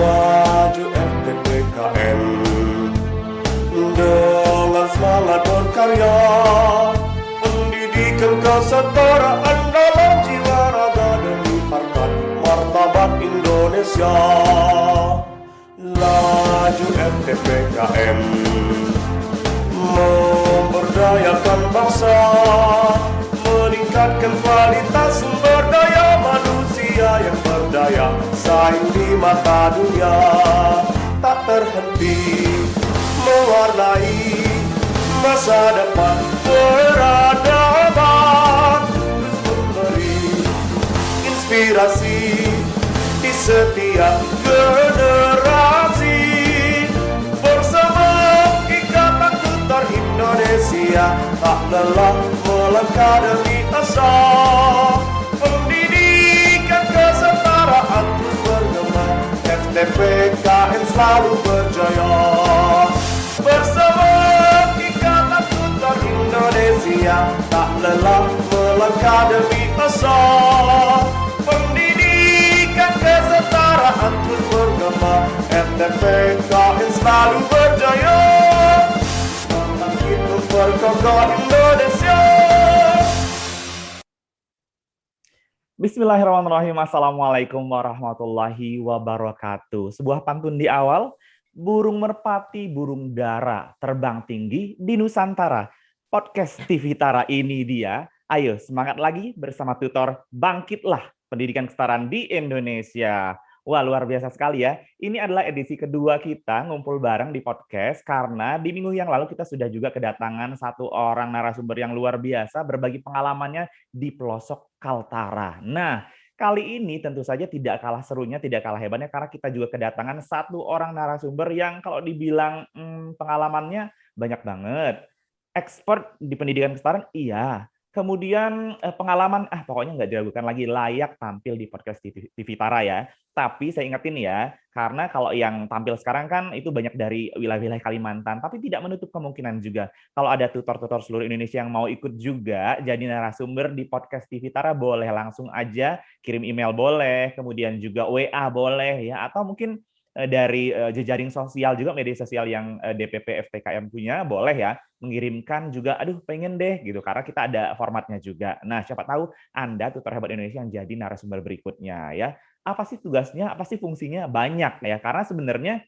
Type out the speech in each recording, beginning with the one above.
Maju FTPKN dengan semangat berkarya, pendidikan kesetaraan dalam jiwa raga demi harkat martabat Indonesia. Laju FTPKN memberdayakan bangsa, meningkatkan kualitas sumber daya manusia yang berdaya saing di mata dunia, tak terhenti mewarnai masa depan peradaban, terus memberi inspirasi di setiap generasi. Bersama Ikatan Tutor Indonesia tak lelah melangkah demi asa, pendidikan kesetaraan terus bergema, FTPKN selalu berjaya. Bersama Ikatan Tutor Indonesia tak lelah melangkah demi asa, pendidikan kesetaraan terus bergema, FTPKN selalu berjaya. Bangkit memperkokoh Indonesia. Bismillahirrahmanirrahim. Assalamualaikum warahmatullahi wabarakatuh. Sebuah pantun di awal, burung merpati, burung dara, terbang tinggi di Nusantara. Podcast TV Tara ini dia. Ayo semangat lagi bersama tutor Bangkitlah Pendidikan Kesetaraan di Indonesia. Wah, luar biasa sekali ya. Ini adalah edisi kedua kita ngumpul bareng di podcast karena di minggu yang lalu kita sudah juga kedatangan satu orang narasumber yang luar biasa berbagi pengalamannya di pelosok Kaltara. Nah, kali ini tentu saja tidak kalah serunya, tidak kalah hebatnya karena kita juga kedatangan satu orang narasumber yang kalau dibilang pengalamannya banyak banget. Expert di pendidikan kesetaraan, iya. Kemudian pengalaman, pokoknya nggak diragukan lagi, layak tampil di podcast TV Tara ya. Tapi saya ingetin ya, karena kalau yang tampil sekarang kan itu banyak dari wilayah-wilayah Kalimantan, tapi tidak menutup kemungkinan juga kalau ada tutor-tutor seluruh Indonesia yang mau ikut juga jadi narasumber di podcast TV Tara, boleh langsung aja kirim email boleh, kemudian juga WA boleh ya, atau mungkin dari jejaring sosial juga, media sosial yang DPP FTKM punya, boleh ya mengirimkan juga, aduh pengen deh gitu, karena kita ada formatnya juga. Nah, siapa tahu Anda tutor hebat Indonesia yang jadi narasumber berikutnya ya. Apa sih tugasnya, apa sih fungsinya? Banyak ya, karena sebenarnya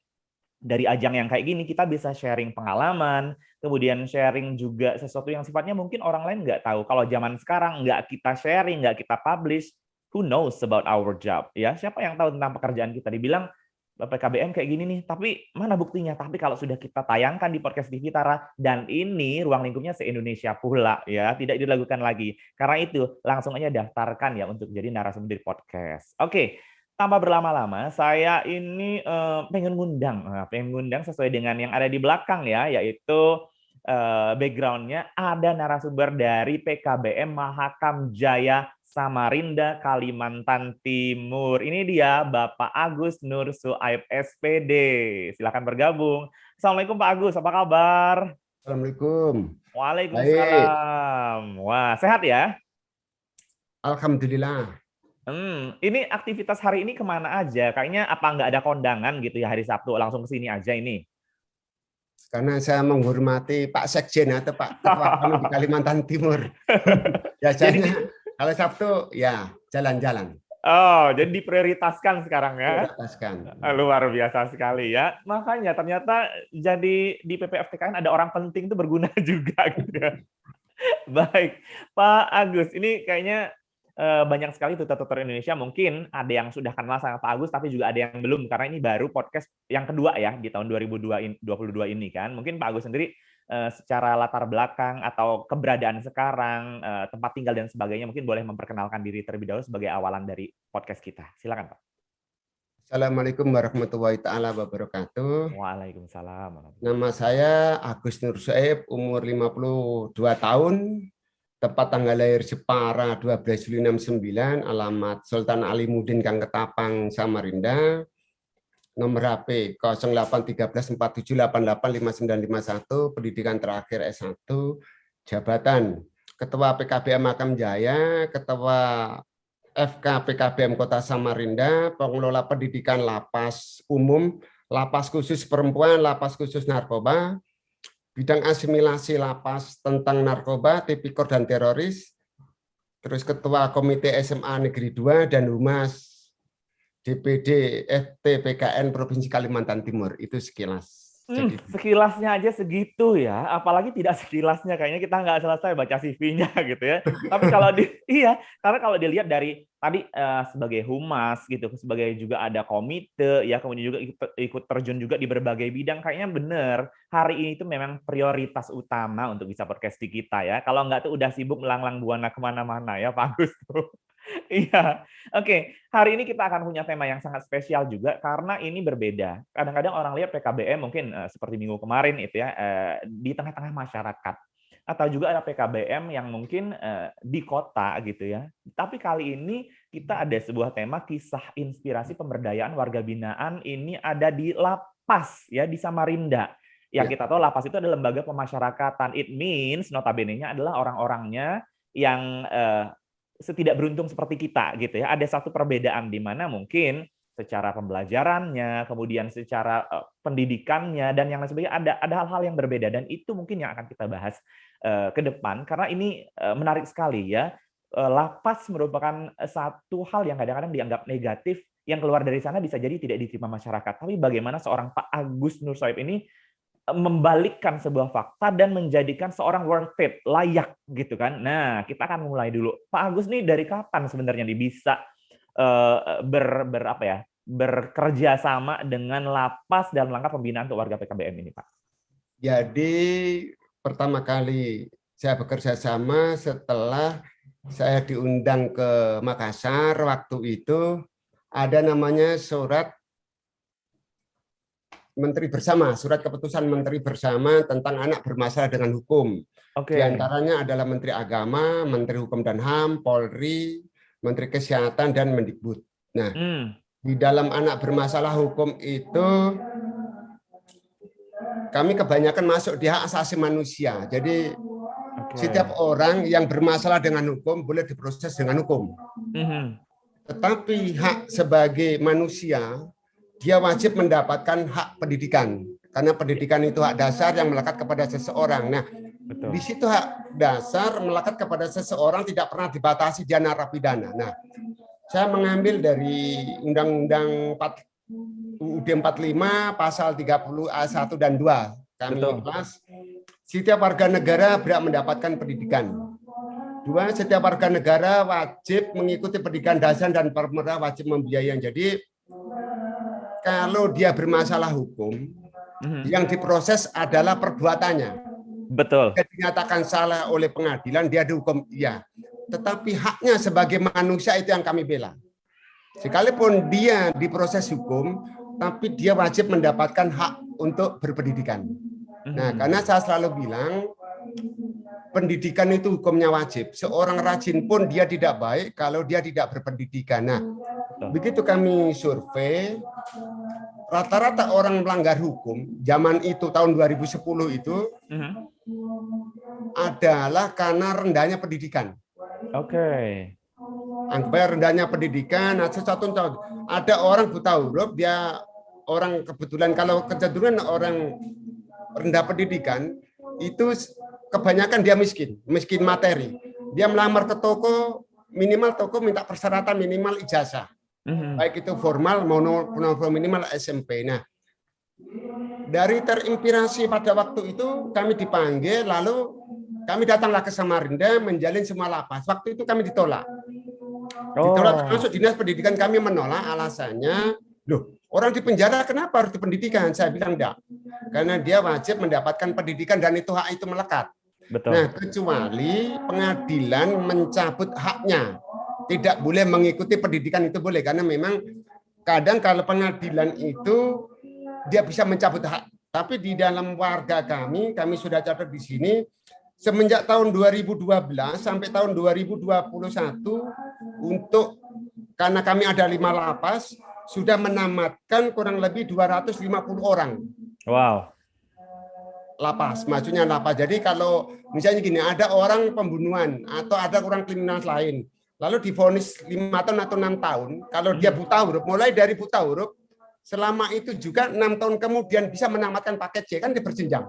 dari ajang yang kayak gini kita bisa sharing pengalaman, kemudian sharing juga sesuatu yang sifatnya mungkin orang lain nggak tahu. Kalau zaman sekarang nggak kita sharing, nggak kita publish, who knows about our job ya? Siapa yang tahu tentang pekerjaan kita? Dibilang PKBM kayak gini nih, tapi mana buktinya? Tapi kalau sudah kita tayangkan di podcast TV Tara, dan ini ruang lingkupnya se-Indonesia pula ya, tidak diragukan lagi. Karena itu langsung aja daftarkan ya untuk jadi narasumber di podcast. Oke, tanpa berlama-lama, saya ini pengen ngundang sesuai dengan yang ada di belakang ya, yaitu background-nya ada narasumber dari PKBM Mahakam Jaya Samarinda, Kalimantan Timur. Ini dia Bapak Agus Nur Suaib SPD. Silakan bergabung. Assalamualaikum Pak Agus, apa kabar? Assalamualaikum. Waalaikumsalam. Wah, sehat ya? Alhamdulillah. Ini aktivitas hari ini kemana aja? Kayaknya apa nggak ada kondangan gitu ya hari Sabtu, langsung ke sini aja ini? Karena saya menghormati Pak Sekjen atau Pak Ketua kami di Kalimantan Timur. Biasanya kalau Sabtu ya jalan-jalan. Oh, jadi diprioritaskan sekarang ya? Prioritaskan. Luar biasa sekali ya. Makanya ternyata jadi di PPFTKN ada orang penting itu berguna juga gitu ya. Baik, Pak Agus, ini kayaknya banyak sekali tutor-tutor Indonesia, mungkin ada yang sudah kenal sama Pak Agus, tapi juga ada yang belum, karena ini baru podcast yang kedua ya di tahun 2022 ini kan. Mungkin Pak Agus sendiri secara latar belakang atau keberadaan sekarang, tempat tinggal dan sebagainya, mungkin boleh memperkenalkan diri terlebih dahulu sebagai awalan dari podcast kita. Silakan Pak. Assalamualaikum warahmatullahi taala wabarakatuh. Waalaikumsalam. Nama saya Agus Nur Suaib, umur 52 tahun. Tepat tanggal lahir Jepara 12 Juli 69, alamat Sultan Alimuddin Gang Ketapang, Samarinda. Nomor HP 081347885951, pendidikan terakhir S1, jabatan Ketua PKBM Mahakam Jaya, Ketua FK PKBM Kota Samarinda, pengelola pendidikan lapas umum, lapas khusus perempuan, lapas khusus narkoba, bidang asimilasi lapas tentang narkoba, tipikor dan teroris, terus ketua komite SMA Negeri 2 dan Humas DPD FT PKN Provinsi Kalimantan Timur. Itu sekilas. Jadi Sekilasnya aja segitu ya, apalagi tidak sekilasnya kayaknya kita nggak selesai baca CV-nya gitu ya. Tapi kalau iya, karena kalau dilihat dari tadi sebagai humas gitu, sebagai juga ada komite ya, kemudian juga ikut terjun juga di berbagai bidang, kayaknya bener hari ini itu memang prioritas utama untuk bisa podcast di kita ya. Kalau nggak tuh udah sibuk melanglang buana kemana-mana ya Pak Agus tuh. Iya, oke. Hari ini kita akan punya tema yang sangat spesial juga karena ini berbeda. Kadang-kadang orang lihat PKBM mungkin seperti minggu kemarin itu ya di tengah-tengah masyarakat, atau juga ada PKBM yang mungkin di kota gitu ya. Tapi kali ini kita ada sebuah tema kisah inspirasi pemberdayaan warga binaan ini ada di lapas ya di Samarinda. Yang kita tahu lapas itu adalah lembaga pemasyarakatan. It means notabene-nya adalah orang-orangnya yang setidak beruntung seperti kita gitu ya. Ada satu perbedaan di mana mungkin secara pembelajarannya, kemudian secara pendidikannya dan yang lain sebagainya ada hal-hal yang berbeda dan itu mungkin yang akan kita bahas ke depan karena ini menarik sekali ya. Lapas merupakan satu hal yang kadang-kadang dianggap negatif yang keluar dari sana bisa jadi tidak diterima masyarakat. Tapi bagaimana seorang Pak Agus Nur Soib ini membalikkan sebuah fakta dan menjadikan seorang worth it, layak gitu kan. Nah, kita akan mulai dulu. Pak Agus nih dari kapan sebenarnya bisa bekerja sama dengan lapas dalam langkah pembinaan untuk warga PKBM ini, Pak? Jadi pertama kali saya bekerja sama setelah saya diundang ke Makassar. Waktu itu ada namanya surat Menteri Bersama, surat keputusan Menteri Bersama tentang anak bermasalah dengan hukum. Di antaranya adalah Menteri Agama, Menteri Hukum dan HAM, Polri, Menteri Kesehatan, dan Mendikbud. Nah, di dalam anak bermasalah hukum itu kami kebanyakan masuk di hak asasi manusia. Jadi setiap orang yang bermasalah dengan hukum boleh diproses dengan hukum. Tetapi hak sebagai manusia, dia wajib mendapatkan hak pendidikan. Karena pendidikan itu hak dasar yang melekat kepada seseorang. Nah, di situ hak dasar melekat kepada seseorang tidak pernah dibatasi dia narapidana. Nah, saya mengambil dari Undang-Undang UUD 45 pasal 30 A1 dan 2. Kami bahas setiap warga negara berhak mendapatkan pendidikan. 2, setiap warga negara wajib mengikuti pendidikan dasar dan pemerintah wajib membiayai. Jadi kalau dia bermasalah hukum, yang diproses adalah perbuatannya. Betul. Dia dinyatakan salah oleh pengadilan, dia dihukum iya. Tetapi haknya sebagai manusia itu yang kami bela. Sekalipun dia diproses hukum, tapi dia wajib mendapatkan hak untuk berpendidikan. Nah, karena saya selalu bilang, pendidikan itu hukumnya wajib. Seorang rajin pun dia tidak baik kalau dia tidak berpendidikan. Nah, begitu kami survei, rata-rata orang melanggar hukum zaman itu tahun 2010 itu adalah karena rendahnya pendidikan. Anggapnya rendahnya pendidikan. Ada orang buta huruf, dia orang kebetulan kalau kecenderungan orang rendah pendidikan itu kebanyakan dia miskin materi. Dia melamar ke toko, minimal toko minta persyaratan minimal ijazah. Baik itu formal maupun minimal SMP. Nah, dari terinspirasi pada waktu itu kami dipanggil, lalu kami datanglah ke Samarinda menjalin semua lapas. Waktu itu kami ditolak. Ditolak termasuk Dinas Pendidikan kami menolak, alasannya, loh, orang di penjara kenapa harus dipendidikan? Saya bilang enggak. Karena dia wajib mendapatkan pendidikan dan itu hak itu melekat. Betul. Nah, kecuali pengadilan mencabut haknya. Tidak boleh mengikuti pendidikan itu boleh, karena memang kadang kalau pengadilan itu dia bisa mencabut hak. Tapi di dalam warga kami sudah catat di sini, semenjak tahun 2012 sampai tahun 2021 karena kami ada 5 lapas, sudah menamatkan kurang lebih 250 orang. Wow. Lapas, maksudnya lapas. Jadi kalau misalnya gini, ada orang pembunuhan atau ada orang kriminal lain, lalu divonis 5 tahun atau 6 tahun, kalau dia buta huruf, mulai dari buta huruf, selama itu juga 6 tahun kemudian bisa menamatkan paket C, kan dia berjenjang.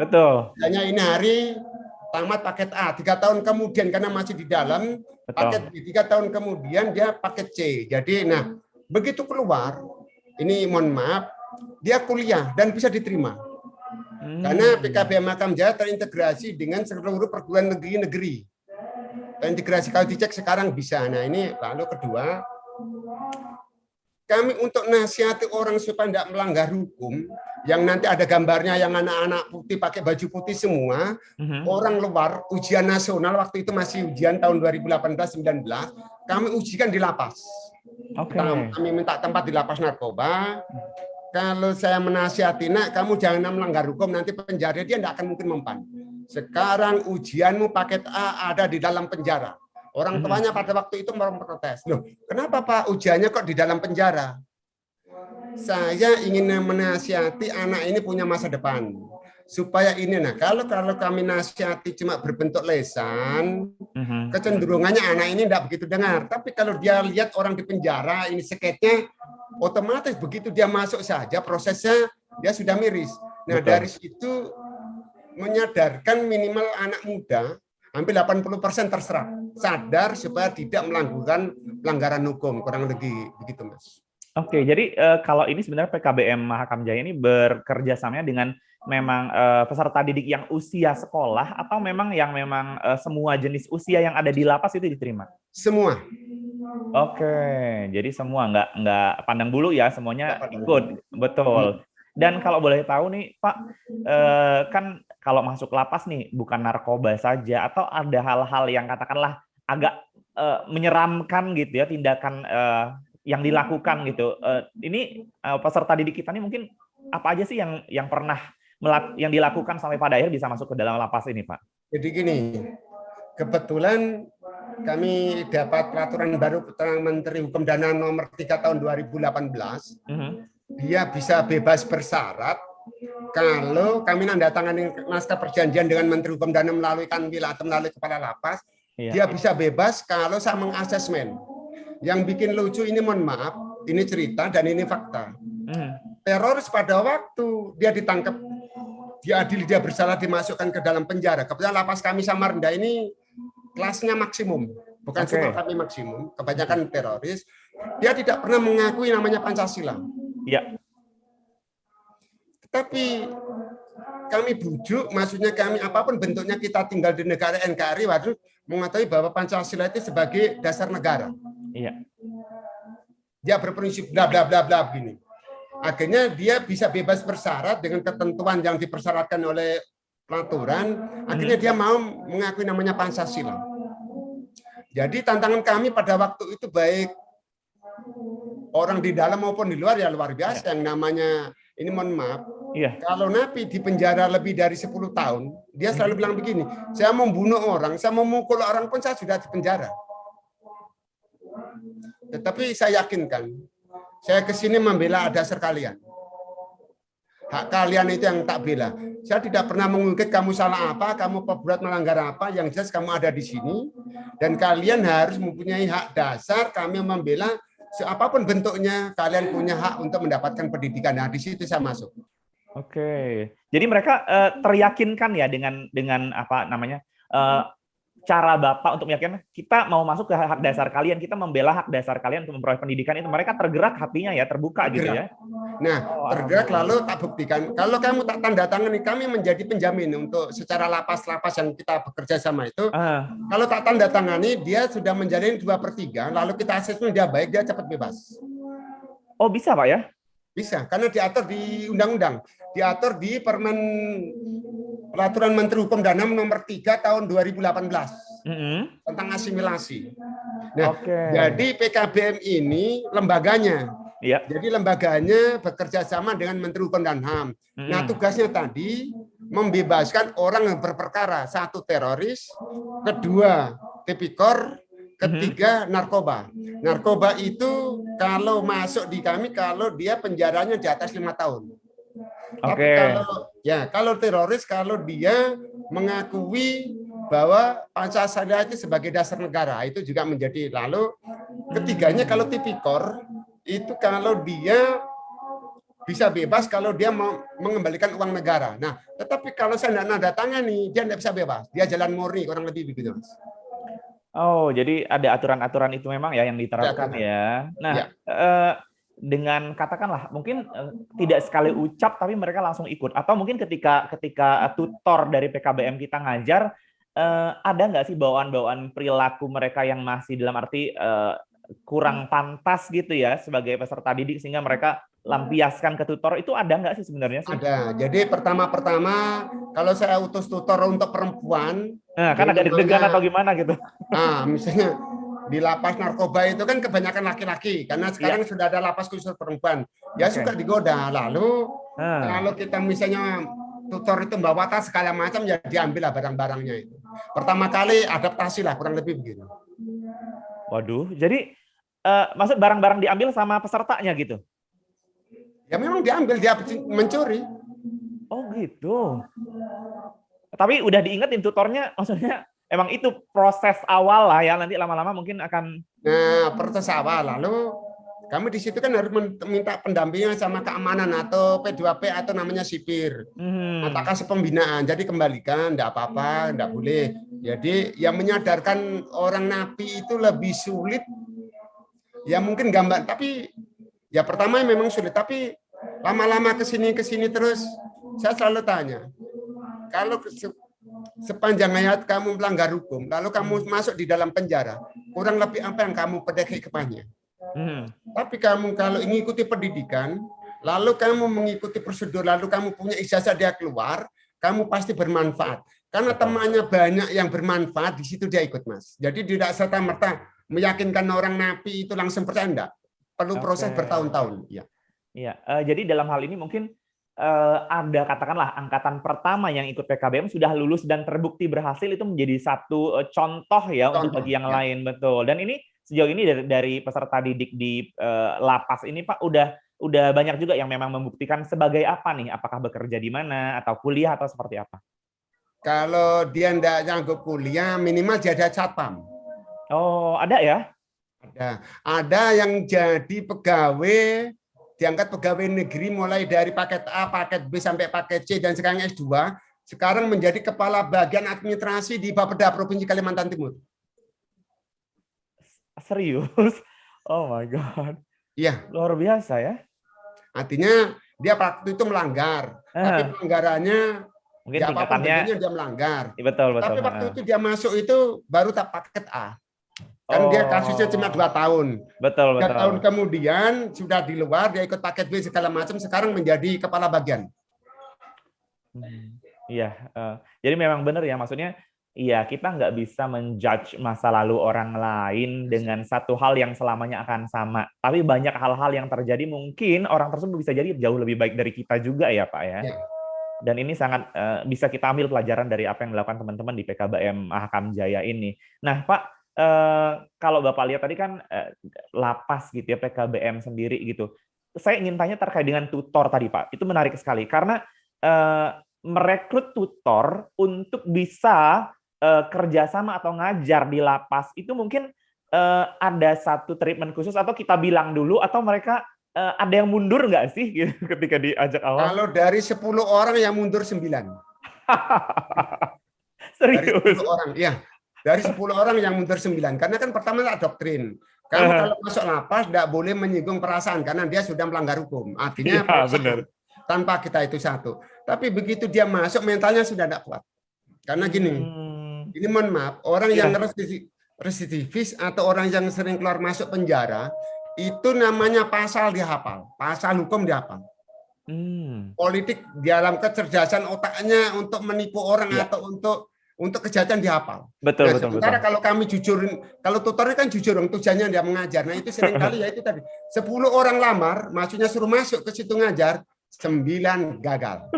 Betul. Hanya ini hari tamat paket A, 3 tahun kemudian karena masih di dalam paket B, 3 tahun kemudian dia paket C. Jadi, nah begitu keluar, ini mohon maaf, dia kuliah dan bisa diterima. Karena PKBM Makam Jaya terintegrasi dengan seluruh perguruan negeri. Terintegrasi, kalau dicek sekarang bisa. Nah ini lalu kedua, kami untuk nasihati orang supaya tidak melanggar hukum, yang nanti ada gambarnya yang anak-anak putih pakai baju putih semua, orang luar, ujian nasional waktu itu masih ujian tahun 2018-19, kami ujikan di lapas. Kami minta tempat di lapas narkoba. Kalau saya menasihati, nak, kamu jangan melanggar hukum, nanti penjara, dia tidak akan mungkin mempan. Sekarang ujianmu paket A ada di dalam penjara. Orang tuanya pada waktu itu mau protes. Loh, kenapa Pak ujiannya kok di dalam penjara? Saya ingin menasihati anak ini punya masa depan. Supaya ini, nah kalau kami nasihati cuma berbentuk lesan, kecenderungannya anak ini tidak begitu dengar. Tapi kalau dia lihat orang di penjara, ini sketnya, otomatis begitu dia masuk saja prosesnya dia sudah miris. Nah dari situ menyadarkan minimal anak muda, hampir 80% terserap, sadar supaya tidak melakukan pelanggaran hukum, kurang lebih begitu Mas. Oke, jadi kalau ini sebenarnya PKBM Mahakam Jaya ini bekerja samanya dengan memang peserta didik yang usia sekolah atau memang yang memang semua jenis usia yang ada di lapas itu diterima? Semua. Oke, jadi semua nggak pandang bulu ya, semuanya ikut, betul. Dan kalau boleh tahu nih Pak, kan kalau masuk lapas nih bukan narkoba saja atau ada hal-hal yang katakanlah agak menyeramkan gitu ya, tindakan yang dilakukan gitu. Ini peserta didik kita nih mungkin apa aja sih yang pernah yang dilakukan sampai pada akhir bisa masuk ke dalam lapas ini Pak? Jadi gini, kebetulan kami dapat peraturan baru Menteri Hukum dan HAM nomor 3 tahun 2018. Dia bisa bebas bersyarat kalau kami nandatangani naskah perjanjian dengan Menteri Hukum dan HAM melalui kanwil atau melalui kepala lapas. Dia bisa bebas kalau saya mengasesmen. Yang bikin lucu ini, mohon maaf, ini cerita dan ini fakta. Teroris pada waktu dia ditangkap, diadili, dia bersalah, dimasukkan ke dalam penjara. Kebetulan lapas kami Samarinda ini kelasnya maksimum, bukan super tapi maksimum. Kebanyakan teroris, dia tidak pernah mengakui namanya Pancasila. Iya. Tapi kami bujuk, maksudnya kami apapun bentuknya kita tinggal di negara NKRI, waduh, mengetahui bahwa Pancasila itu sebagai dasar negara. Iya. Dia berprinsip bla bla bla bla begini. Akhirnya dia bisa bebas bersyarat dengan ketentuan yang dipersyaratkan oleh peraturan. Akhirnya dia mau mengakui namanya Pancasila. Jadi tantangan kami pada waktu itu baik orang di dalam maupun di luar ya luar biasa. Yang namanya ini, mohon maaf, kalau napi di penjara lebih dari 10 tahun, dia selalu bilang begini, saya mau bunuh orang, saya mau mukul orang pun saya sudah di penjara. Tetapi saya yakinkan, saya kesini membela dasar kalian. Hak kalian itu yang tak bela. Saya tidak pernah mengungkit kamu salah apa, kamu berbuat melanggar apa, yang jelas kamu ada di sini, dan kalian harus mempunyai hak dasar, kami membela, apapun bentuknya, kalian punya hak untuk mendapatkan pendidikan. Nah, di situ saya masuk. Oke, jadi mereka teryakinkan ya dengan apa namanya, cara Bapak untuk meyakinkan kita mau masuk ke hak dasar kalian, kita membela hak dasar kalian untuk memperoleh pendidikan itu, mereka tergerak hatinya ya, terbuka gitu ya. Nah, tergerak lalu tak buktikan. Kalau kamu tak tanda tangani, kami menjadi penjamin untuk secara lapas-lapas yang kita bekerja sama itu. Kalau tak tanda tangani, dia sudah menjalin 2/3, lalu kita asesmen dia baik, dia cepat bebas. Oh bisa Pak ya? Bisa, karena diatur di undang-undang, diatur di Peraturan Menteri Hukum dan HAM nomor 3 tahun 2018 tentang asimilasi. Nah, jadi PKBM ini lembaganya. Jadi lembaganya bekerja sama dengan Menteri Hukum dan HAM. Nah, tugasnya tadi membebaskan orang yang berperkara. 1, teroris, 2, tipikor, 3, narkoba. Narkoba itu kalau masuk di kami, kalau dia penjaranya di atas 5 tahun. Tapi kalau teroris, kalau dia mengakui bahwa Pancasila itu sebagai dasar negara itu juga menjadi. Lalu ketiganya kalau tipikor itu kalau dia bisa bebas kalau dia mau mengembalikan uang negara. Nah, tetapi kalau saya tidak nanda tangani, dia tidak bisa bebas. Dia jalan murni, kurang lebih begitu, Mas. Oh, jadi ada aturan-aturan itu memang ya yang diterapkan ya. Nah, Ya. dengan katakanlah mungkin tidak sekali ucap tapi mereka langsung ikut, atau mungkin ketika tutor dari PKBM kita ngajar, ada nggak sih bawaan-bawaan perilaku mereka yang masih dalam arti kurang pantas gitu ya sebagai peserta didik sehingga mereka lampiaskan ke tutor, itu ada nggak sih sebenarnya sih? Ada. Jadi pertama-pertama kalau saya utus tutor untuk perempuan, Nah, kan agak deg-degan atau gimana gitu. Misalnya di lapas narkoba itu kan kebanyakan laki-laki karena sekarang sudah ada lapas khusus perempuan. Ya suka digoda. Lalu kalau kita misalnya tutor itu bawa tas segala macam, ya diambil lah barang-barangnya itu. Pertama kali adaptasi lah, kurang lebih begitu. Waduh, jadi maksud barang-barang diambil sama pesertanya gitu? Ya memang diambil, dia mencuri. Oh gitu. Tapi udah diingetin tutornya, maksudnya emang itu proses awal lah ya, nanti lama-lama mungkin akan. Nah, proses awal. Lalu kamu di situ kan harus minta pendampingan sama keamanan atau P2P atau namanya sipir. Apakah pembinaan. Jadi kembalikan, enggak apa-apa, enggak boleh. Jadi yang menyadarkan orang napi itu lebih sulit. Ya mungkin gambar, tapi ya pertama memang sulit, tapi lama-lama kesini terus saya selalu tanya, kalau sepanjang hayat kamu melanggar hukum, lalu kamu masuk di dalam penjara, kurang lebih apa yang kamu pedagang hikmahnya? Tapi kamu kalau mengikuti pendidikan, lalu kamu mengikuti prosedur, lalu kamu punya ijazah dia keluar, kamu pasti bermanfaat. Karena temannya banyak yang bermanfaat, di situ dia ikut, Mas. Jadi tidak serta-merta meyakinkan orang napi itu langsung percaya, enggak. Perlu proses bertahun-tahun. Ya. Iya, jadi dalam hal ini mungkin ada katakanlah angkatan pertama yang ikut PKBM sudah lulus dan terbukti berhasil, itu menjadi satu contoh ya untuk bagi yang lain, betul. Dan ini sejauh ini dari peserta didik di lapas ini Pak udah banyak juga yang memang membuktikan sebagai apa nih? Apakah bekerja di mana atau kuliah atau seperti apa? Kalau dia enggak nyanggup kuliah, minimal jadi satpam. Oh, ada ya? Ada yang jadi pegawai, diangkat pegawai negeri mulai dari paket A, paket B sampai paket C dan sekarang S2, sekarang menjadi kepala bagian administrasi di Bapeda Provinsi Kalimantan Timur. Serius? Oh my God. Iya. Luar biasa ya. Artinya dia waktu itu melanggar, tapi pelanggarannya mungkin tingkatannya dia melanggar. Betul. Tapi waktu itu dia masuk itu baru tak paket A. Kan dia kasusnya cuma 2 tahun. Betul. 3 tahun kemudian sudah di luar, dia ikut paket B segala macam, sekarang menjadi kepala bagian. Iya, jadi memang benar ya, maksudnya iya kita nggak bisa menjudge masa lalu orang lain dengan satu hal yang selamanya akan sama. Tapi banyak hal-hal yang terjadi mungkin orang tersebut bisa jadi jauh lebih baik dari kita juga ya Pak ya. Dan ini sangat bisa kita ambil pelajaran dari apa yang dilakukan teman-teman di PKBM Ahkam Jaya ini. Nah Pak, kalau Bapak lihat tadi kan lapas gitu ya, PKBM sendiri gitu. Saya ingin tanya terkait dengan tutor tadi Pak. Itu menarik sekali karena merekrut tutor untuk bisa kerjasama atau ngajar di lapas itu mungkin ada satu treatment khusus atau kita bilang dulu atau mereka ada yang mundur nggak sih gitu, ketika diajak awal? Kalau dari 10 orang yang mundur 9. Serius? Dari 10 orang, ya. Dari 10 orang yang mundur 9. Karena kan pertama ada doktrin. Kamu kalau masuk lapas tidak boleh menyinggung perasaan karena dia sudah melanggar hukum. Artinya benar. Tanpa kita itu satu. Tapi begitu dia masuk mentalnya sudah tidak kuat. Karena gini, ini mohon maaf, orang yang residivis atau orang yang sering keluar masuk penjara itu namanya pasal dihafal, pasal hukum dihafal. Politik dalam kecerdasan otaknya untuk menipu orang atau untuk kejahatan dihafal. Betul. Sementara kalau kami jujur, kalau tutornya kan jujur, tujuannya dia mengajar. Nah itu seringkali ya itu tadi. 10 orang lamar, maksudnya suruh masuk ke situ ngajar, 9 gagal.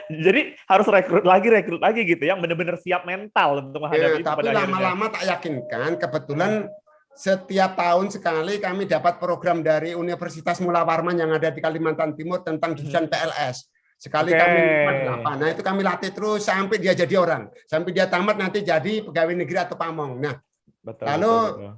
Jadi harus rekrut lagi gitu, yang benar-benar siap mental untuk menghadapi itu. Tapi lama-lama tak yakinkan, kebetulan setiap tahun sekali kami dapat program dari Universitas Mula Warman yang ada di Kalimantan Timur tentang jurusan PLS. Sekali Oke. kami lima di lapas. Nah, itu kami latih terus sampai dia jadi orang. Sampai dia tamat nanti jadi pegawai negeri atau pamong. Nah, Betul, lalu betul.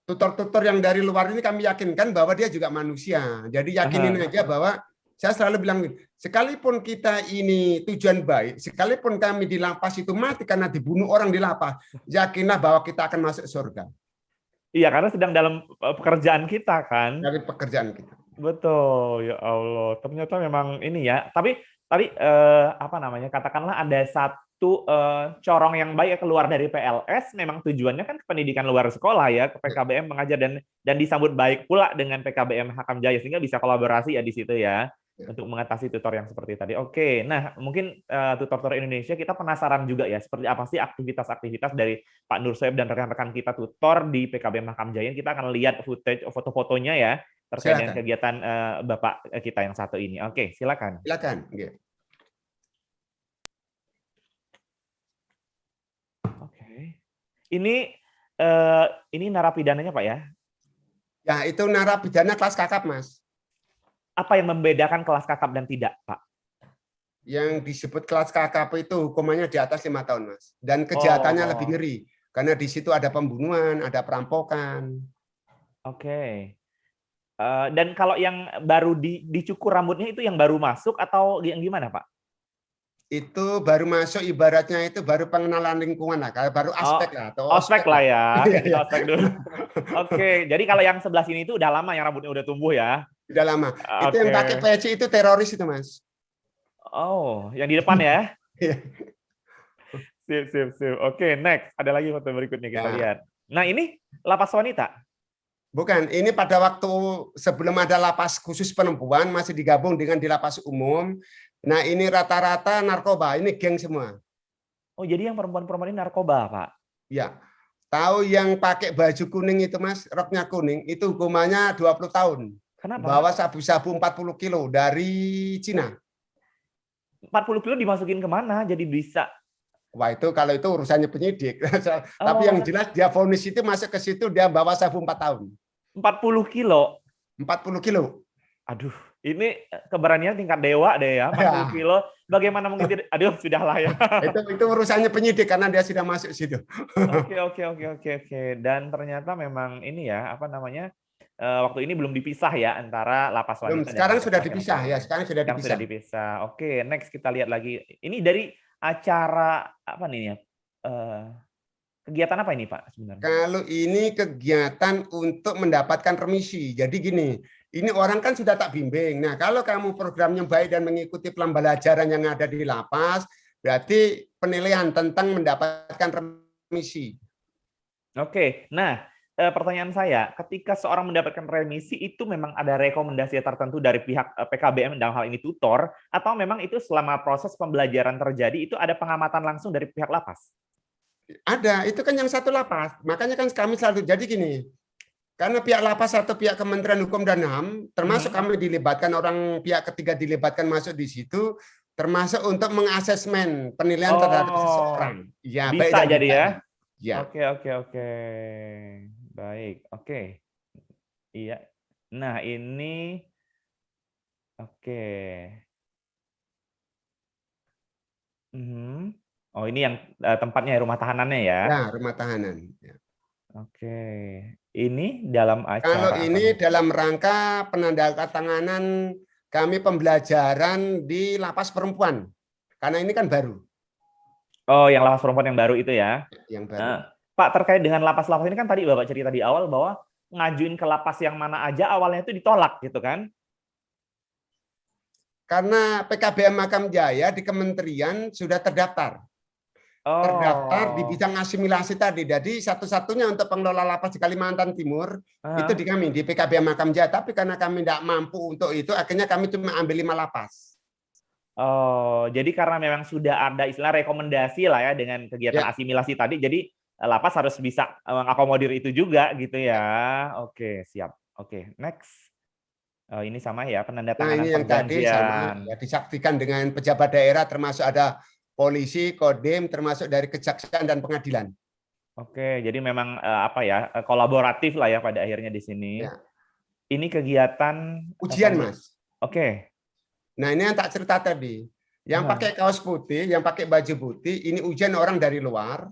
tutor-tutor yang dari luar ini kami yakinkan bahwa dia juga manusia. Jadi yakinin Aha. aja bahwa saya selalu bilang, sekalipun kita ini tujuan baik, sekalipun kami di lapas itu mati karena dibunuh orang di lapas, yakinlah bahwa kita akan masuk surga Iya, karena sedang dalam pekerjaan kita kan. dari pekerjaan kita. Betul, ya Allah. Ternyata memang ini ya. Tapi tadi apa namanya? Katakanlah ada satu corong yang baik keluar dari PLS, memang tujuannya kan ke pendidikan luar sekolah ya, ke PKBM mengajar dan disambut baik pula dengan PKBM Hakam Jaya sehingga bisa kolaborasi ya di situ ya untuk mengatasi tutor yang seperti tadi. Oke, nah mungkin tutor-tutor Indonesia kita penasaran juga ya seperti apa sih aktivitas-aktivitas dari Pak Nur Soeb dan rekan-rekan kita tutor di PKBM Hakam Jaya. Kita akan lihat footage foto-fotonya ya terkait dengan Silakan. kegiatan Bapak kita yang satu ini. Oke, silakan. Silakan. Iya. Oke. Ini narapidananya Pak ya. Ya, itu narapidana kelas kakap, Mas. Apa yang membedakan kelas kakap dan tidak, Pak? Yang disebut kelas kakap itu hukumannya di atas 5 tahun, Mas. Dan kejahatannya lebih ngeri. Karena di situ ada pembunuhan, ada perampokan. Oke. Dan kalau yang baru dicukur rambutnya itu yang baru masuk atau yang gimana, Pak? Itu baru masuk, ibaratnya itu baru pengenalan lingkungan lah, baru aspek lah. Atau ospek lah ya, Iya, kita iya. ospek dulu. Oke, jadi kalau yang sebelah sini itu udah lama yang rambutnya udah tumbuh ya? Udah lama. Itu yang pakai Oke. peci itu teroris itu, Mas. Oh, yang di depan ya? Iya. Sip, sip, sip. Oke, next. Ada lagi foto berikutnya kita Ya. lihat. Nah, ini lapas wanita. Bukan, ini pada waktu sebelum ada lapas khusus perempuan masih digabung dengan di lapas umum. Nah, ini rata-rata narkoba, ini geng semua. Oh, jadi yang perempuan-perempuan ini narkoba, Pak? Ya. Tahu yang pakai baju kuning itu, Mas, roknya kuning, itu hukumannya 20 tahun. Kenapa? Bawa sabu-sabu 40 kilo dari Cina. 40 kilo dimasukin kemana? Jadi bisa. Wah, itu kalau itu urusannya penyidik. Tapi yang jelas dia vonis itu masuk ke situ, dia bawa sabu 4 tahun. 40 kilo? 40 kilo. Aduh, ini keberanian tingkat dewa deh ya, 40 kilo. Bagaimana mungkin tidak? Aduh, sudahlah ya. Itu urusannya penyidik karena dia sudah masuk situ. Oke. Dan ternyata memang ini ya, apa namanya? Waktu ini belum dipisah ya antara lapas wanita dan Sekarang lapas sudah laki-laki. dipisah ya, sekarang sudah Yang dipisah. sudah dipisah. Oke, next kita lihat lagi. Ini dari acara apa nih ya? Kegiatan apa ini Pak sebenarnya? Kalau ini kegiatan untuk mendapatkan remisi. Jadi gini, ini orang kan sudah tak bimbing. Nah, kalau kamu programnya baik dan mengikuti pembelajaran yang ada di lapas, berarti penilaian tentang mendapatkan remisi. Oke, nah pertanyaan saya, ketika seorang mendapatkan remisi itu memang ada rekomendasi tertentu dari pihak PKBM dalam hal ini tutor, atau memang itu selama proses pembelajaran terjadi itu ada pengamatan langsung dari pihak lapas? Ada, itu kan yang satu lapas. Makanya kan kami selalu jadi gini. Karena pihak lapas atau pihak Kementerian Hukum dan HAM, termasuk kami dilibatkan, orang pihak ketiga dilibatkan masuk di situ, termasuk untuk mengasesmen penilaian terhadap seseorang. Ya, baik bisa dan jadi ya? Ya. Oke. Baik, oke. Iya. Nah, ini oke. Oh, ini yang tempatnya rumah tahanannya ya? Ya, rumah tahanan. Ya. Oke. Ini dalam acara Kalau ini apa? dalam rangka penandatanganan kami pembelajaran di lapas perempuan. Karena ini kan baru. Oh, yang lapas perempuan yang baru itu ya? Yang baru. Pak, terkait dengan lapas-lapas ini kan tadi Bapak cerita di awal bahwa ngajuin ke lapas yang mana aja awalnya itu ditolak gitu kan? Karena PKBM Hakam Jaya di kementerian sudah terdaftar. Terdaftar di bidang asimilasi tadi. Jadi satu-satunya untuk pengelola lapas di Kalimantan Timur itu di kami, di PKBM Hakam Jaya. Tapi karena kami tidak mampu untuk itu, akhirnya kami cuma ambil 5 lapas. Oh, jadi karena memang sudah ada istilah rekomendasi lah ya dengan kegiatan asimilasi tadi, jadi lapas harus bisa mengakomodir itu juga gitu ya. Oke, siap. Oke, next. Ini sama ya, penandatanganan ini yang tadi sama, ya, disaksikan dengan pejabat daerah, termasuk ada polisi, kodim, termasuk dari kejaksaan dan pengadilan. Oke, jadi memang apa ya, kolaboratif lah ya pada akhirnya di sini. Ya. Ini kegiatan ujian, Mas. Oke. Nah, ini yang tak cerita tadi. Yang pakai kaos putih, yang pakai baju putih, ini ujian orang dari luar.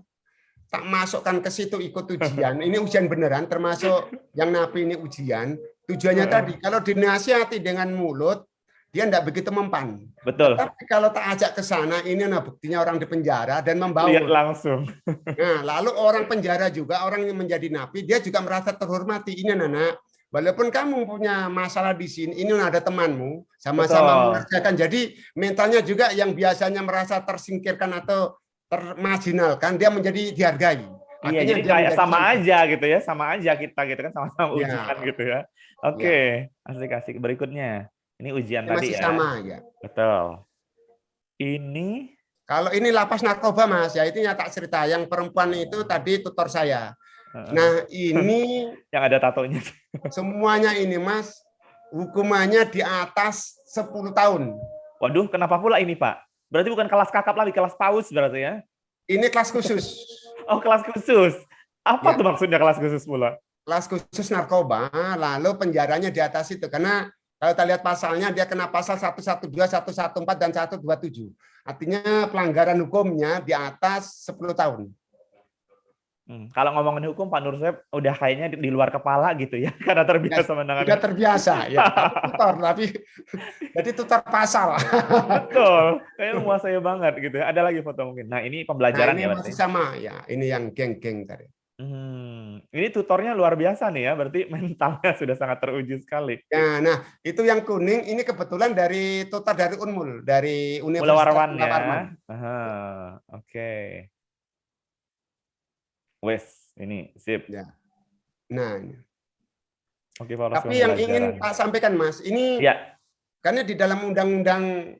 Tak masukkan ke situ ikut ujian. Ini ujian beneran, termasuk yang napi ini ujian. Tujuannya tadi, kalau dinasihati dengan mulut, dia tidak begitu mempan. Betul. Tetapi kalau tak ajak ke sana, ini buktinya orang di penjara dan membaur. Lihat langsung. Nah, lalu orang penjara juga, orang yang menjadi napi, dia juga merasa terhormati. Ini anak, walaupun kamu punya masalah di sini, ini ada temanmu, sama-sama mengerjakan. Jadi mentalnya juga yang biasanya merasa tersingkirkan atau termarginalkan, dia menjadi dihargai. Iya, jadi kayak sama aja gitu ya, sama aja kita gitu kan, sama-sama ujian gitu ya. Oke, asik-asik. Berikutnya, ini ujian tadi masih ya. Sama ya. Betul. Ini kalau ini lapas narkoba, Mas, ya itu tak cerita. Yang perempuan itu tadi tutor saya. Nah, ini yang ada tatonya. Semuanya ini, Mas, hukumannya di atas 10 tahun. Waduh, kenapa pula ini, Pak? Berarti bukan kelas kakap lagi, kelas paus berarti ya? Ini kelas khusus. Oh, kelas khusus. Apa tuh maksudnya kelas khusus pula? Kelas khusus narkoba, lalu penjaranya di atas itu. Karena kalau kita lihat pasalnya, dia kena pasal 112, 114, dan 127. Artinya pelanggaran hukumnya di atas 10 tahun. Kalau ngomongin hukum, Pak Nur Sep udah kayaknya di luar kepala gitu ya, karena terbiasa menangani. Sudah terbiasa, ya. Tutor, tapi jadi tutor pasal. Betul, kayaknya menguasai banget gitu. Ada lagi foto mungkin. Nah, ini pembelajaran ini ya masih berarti. sama ya. Ini yang geng-geng tadi. Ini tutornya luar biasa nih ya, berarti mentalnya sudah sangat teruji sekali. Ya, nah itu yang kuning ini kebetulan dari tutor dari Unmul, dari Universitas Mula Warman ya. Oke. Wes, ini sip. Ya. Nah, oke, tapi yang ingin Pak sampaikan, Mas, ini ya. Karena di dalam undang-undang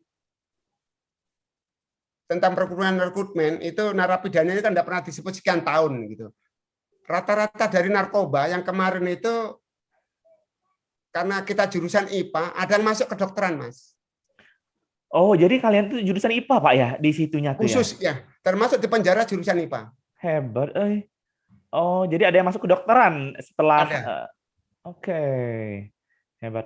tentang rekrutmen itu narapidana ini kan tidak pernah disebut sekian tahun gitu. Rata-rata dari narkoba yang kemarin itu karena kita jurusan IPA ada yang masuk kedokteran, Mas. Oh, jadi kalian tuh jurusan IPA, Pak ya, di situnya tuh khusus ya, termasuk di penjara jurusan IPA. Hebat, Oh, jadi ada yang masuk kedokteran setelah. Oke. Hebat.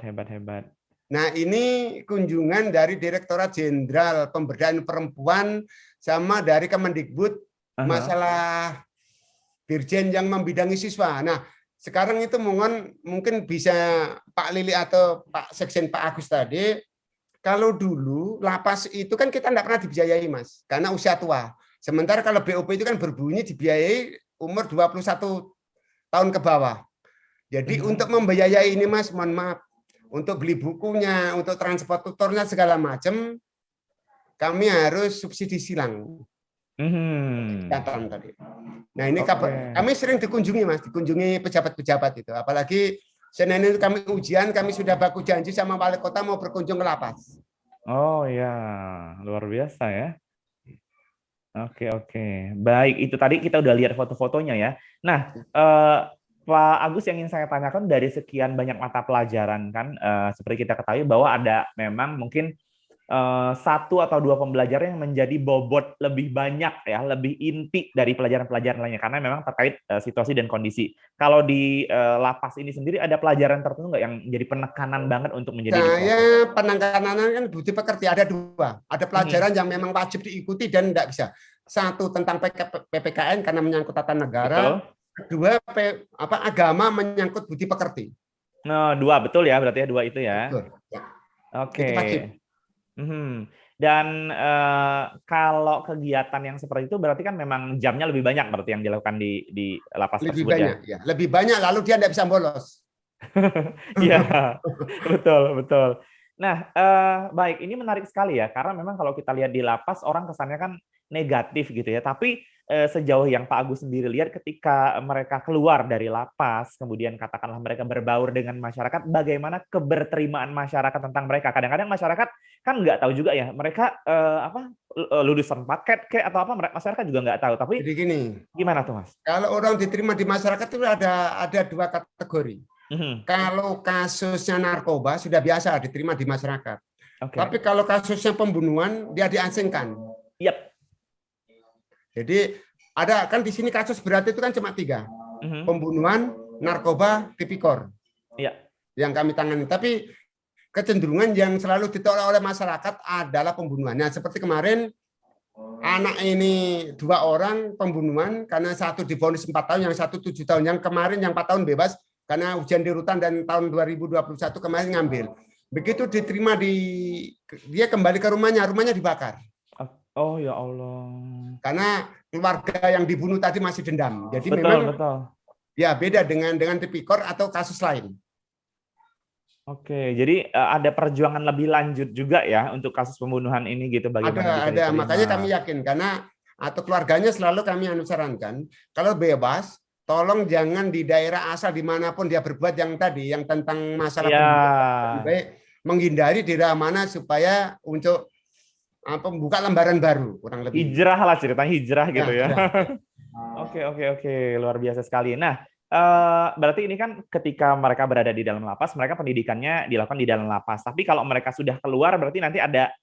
Nah, ini kunjungan dari Direktorat Jenderal Pemberdayaan Perempuan sama dari Kemendikbud masalah dirjen yang membidangi siswa. Nah, sekarang itu mungkin bisa Pak Lili atau Pak Sekjen Pak Agus tadi, kalau dulu lapas itu kan kita tidak pernah dibiayai, Mas, karena usia tua. Sementara kalau BOP itu kan berbunyi dibiayai umur 21 tahun ke bawah. Jadi untuk membiayai ini, Mas, mohon maaf, untuk beli bukunya, untuk transport tutornya segala macam, kami harus subsidi silang. Tadi. Nah, ini kami sering dikunjungi, Mas, dikunjungi pejabat-pejabat itu. Apalagi Senin itu kami ujian, kami sudah baku janji sama wali kota mau berkunjung ke lapas. Oh ya, luar biasa ya. Oke. Baik, itu tadi kita udah lihat foto-fotonya ya. Nah, Pak Agus, yang ingin saya tanyakan dari sekian banyak mata pelajaran kan, seperti kita ketahui bahwa ada memang mungkin 1 atau 2 pembelajaran yang menjadi bobot lebih banyak ya, lebih inti dari pelajaran-pelajaran lainnya karena memang terkait situasi dan kondisi. Kalau di lapas ini sendiri ada pelajaran tertentu nggak yang jadi penekanan banget untuk menjadi? Penekanan kan bukti pekerti ada 2. Ada pelajaran yang memang wajib diikuti dan tidak bisa. 1 tentang PPKN karena menyangkut tata negara. Betul. 2 agama menyangkut budi pekerti. Nah, 2 betul ya, berarti ya 2 itu ya. Betul. Ya. Oke. Itu wajib. Dan kalau kegiatan yang seperti itu berarti kan memang jamnya lebih banyak berarti yang dilakukan di lapas lebih tersebut banyak, ya. Lebih banyak, lalu dia tidak bisa bolos. Iya, betul. Nah, baik, ini menarik sekali ya, karena memang kalau kita lihat di lapas orang kesannya kan negatif gitu ya, tapi sejauh yang Pak Agus sendiri lihat ketika mereka keluar dari lapas, kemudian katakanlah mereka berbaur dengan masyarakat, bagaimana keberterimaan masyarakat tentang mereka? Kadang-kadang masyarakat kan nggak tahu juga ya, mereka lulusan paket kayak atau apa, masyarakat juga nggak tahu. Tapi jadi gini, gimana tuh, Mas? Kalau orang diterima di masyarakat itu ada 2 kategori. Kalau kasusnya narkoba sudah biasa diterima di masyarakat. Tapi kalau kasusnya pembunuhan dia diasingkan. Yep. Jadi ada kan di sini kasus berat itu kan cuma 3. Pembunuhan, narkoba, tipikor. Iya. Yang kami tangani. Tapi kecenderungan yang selalu ditolak oleh masyarakat adalah pembunuhannya. Seperti kemarin anak ini 2 orang pembunuhan karena satu divonis 4 tahun, yang satu 7 tahun, yang kemarin yang 4 tahun bebas karena ujian di rutan dan tahun 2021 kemarin ngambil. Begitu diterima dia kembali ke rumahnya dibakar. Oh ya Allah. Karena keluarga yang dibunuh tadi masih dendam. Jadi Betul, memang betul. ya beda dengan tipikor atau kasus lain. Oke, jadi ada perjuangan lebih lanjut juga ya untuk kasus pembunuhan ini gitu, bagaimana bisa Ada, makanya kami diterima. yakin karena atau keluarganya selalu kami sarankan kalau bebas, tolong jangan di daerah asal dimanapun dia berbuat yang tadi, yang tentang masalah Ya, pembunuhan, lebih baik menghindari daerah mana supaya untuk membuka lembaran baru kurang lebih. hijrah lah ceritanya, hijrah Ya, gitu ya. ya. Oke, oke, oke, luar biasa sekali. Nah, berarti ini kan ketika mereka berada di dalam lapas, mereka pendidikannya dilakukan di dalam lapas. Tapi kalau mereka sudah keluar, berarti nanti ada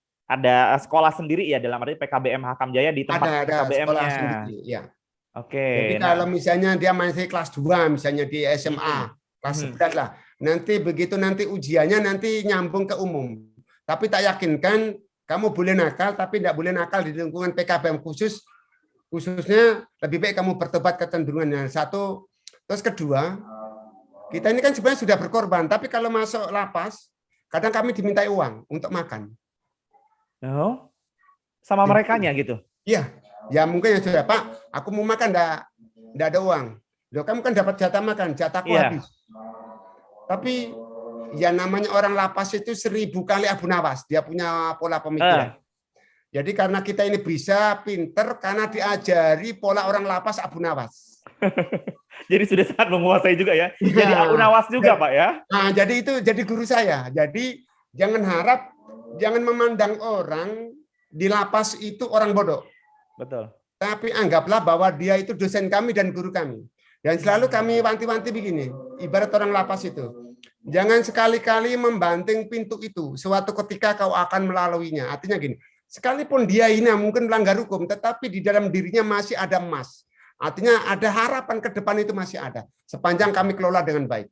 sekolah sendiri ya, dalam arti PKBM Hakam Jaya di tempat Ada sekolah PKBM-nya. sendiri. Ya. Jadi Oke, kalau nah, misalnya dia masih kelas 2, misalnya di SMA, mhm, kelas mhm. 11 lah. Nanti begitu nanti ujiannya nanti nyambung ke umum. Tapi tak yakinkan kamu boleh nakal, tapi tidak boleh nakal di lingkungan PKBM khususnya lebih baik kamu bertobat kecenderungannya. Satu, terus kedua, kita ini kan sebenarnya sudah berkorban, tapi kalau masuk lapas, kadang kami dimintai uang untuk makan. Oh, sama Jadi, merekanya gitu. iya, ya mungkin yang sudah Pak, aku mau makan enggak ada uang. Loh, kamu kan dapat jatah makan, jatahku Iya. habis. Tapi ya namanya orang lapas itu 1000 kali Abu Nawas, dia punya pola pemikiran. Eh, Jadi karena kita ini bisa pinter karena diajari pola orang lapas Abu Nawas. jadi sudah sangat menguasai juga ya. Jadi Abu Ya, Nawas juga, Pak ya. nah, jadi itu jadi guru saya. Jadi jangan memandang orang di lapas itu orang bodoh. Betul. Tapi anggaplah bahwa dia itu dosen kami dan guru kami. Dan selalu kami wanti-wanti begini, ibarat orang lapas itu. Jangan sekali-kali membanting pintu itu. Suatu ketika kau akan melaluinya. Artinya gini, sekalipun dia ini mungkin melanggar hukum, tetapi di dalam dirinya masih ada emas. Artinya ada harapan ke depan itu masih ada. Sepanjang kami kelola dengan baik.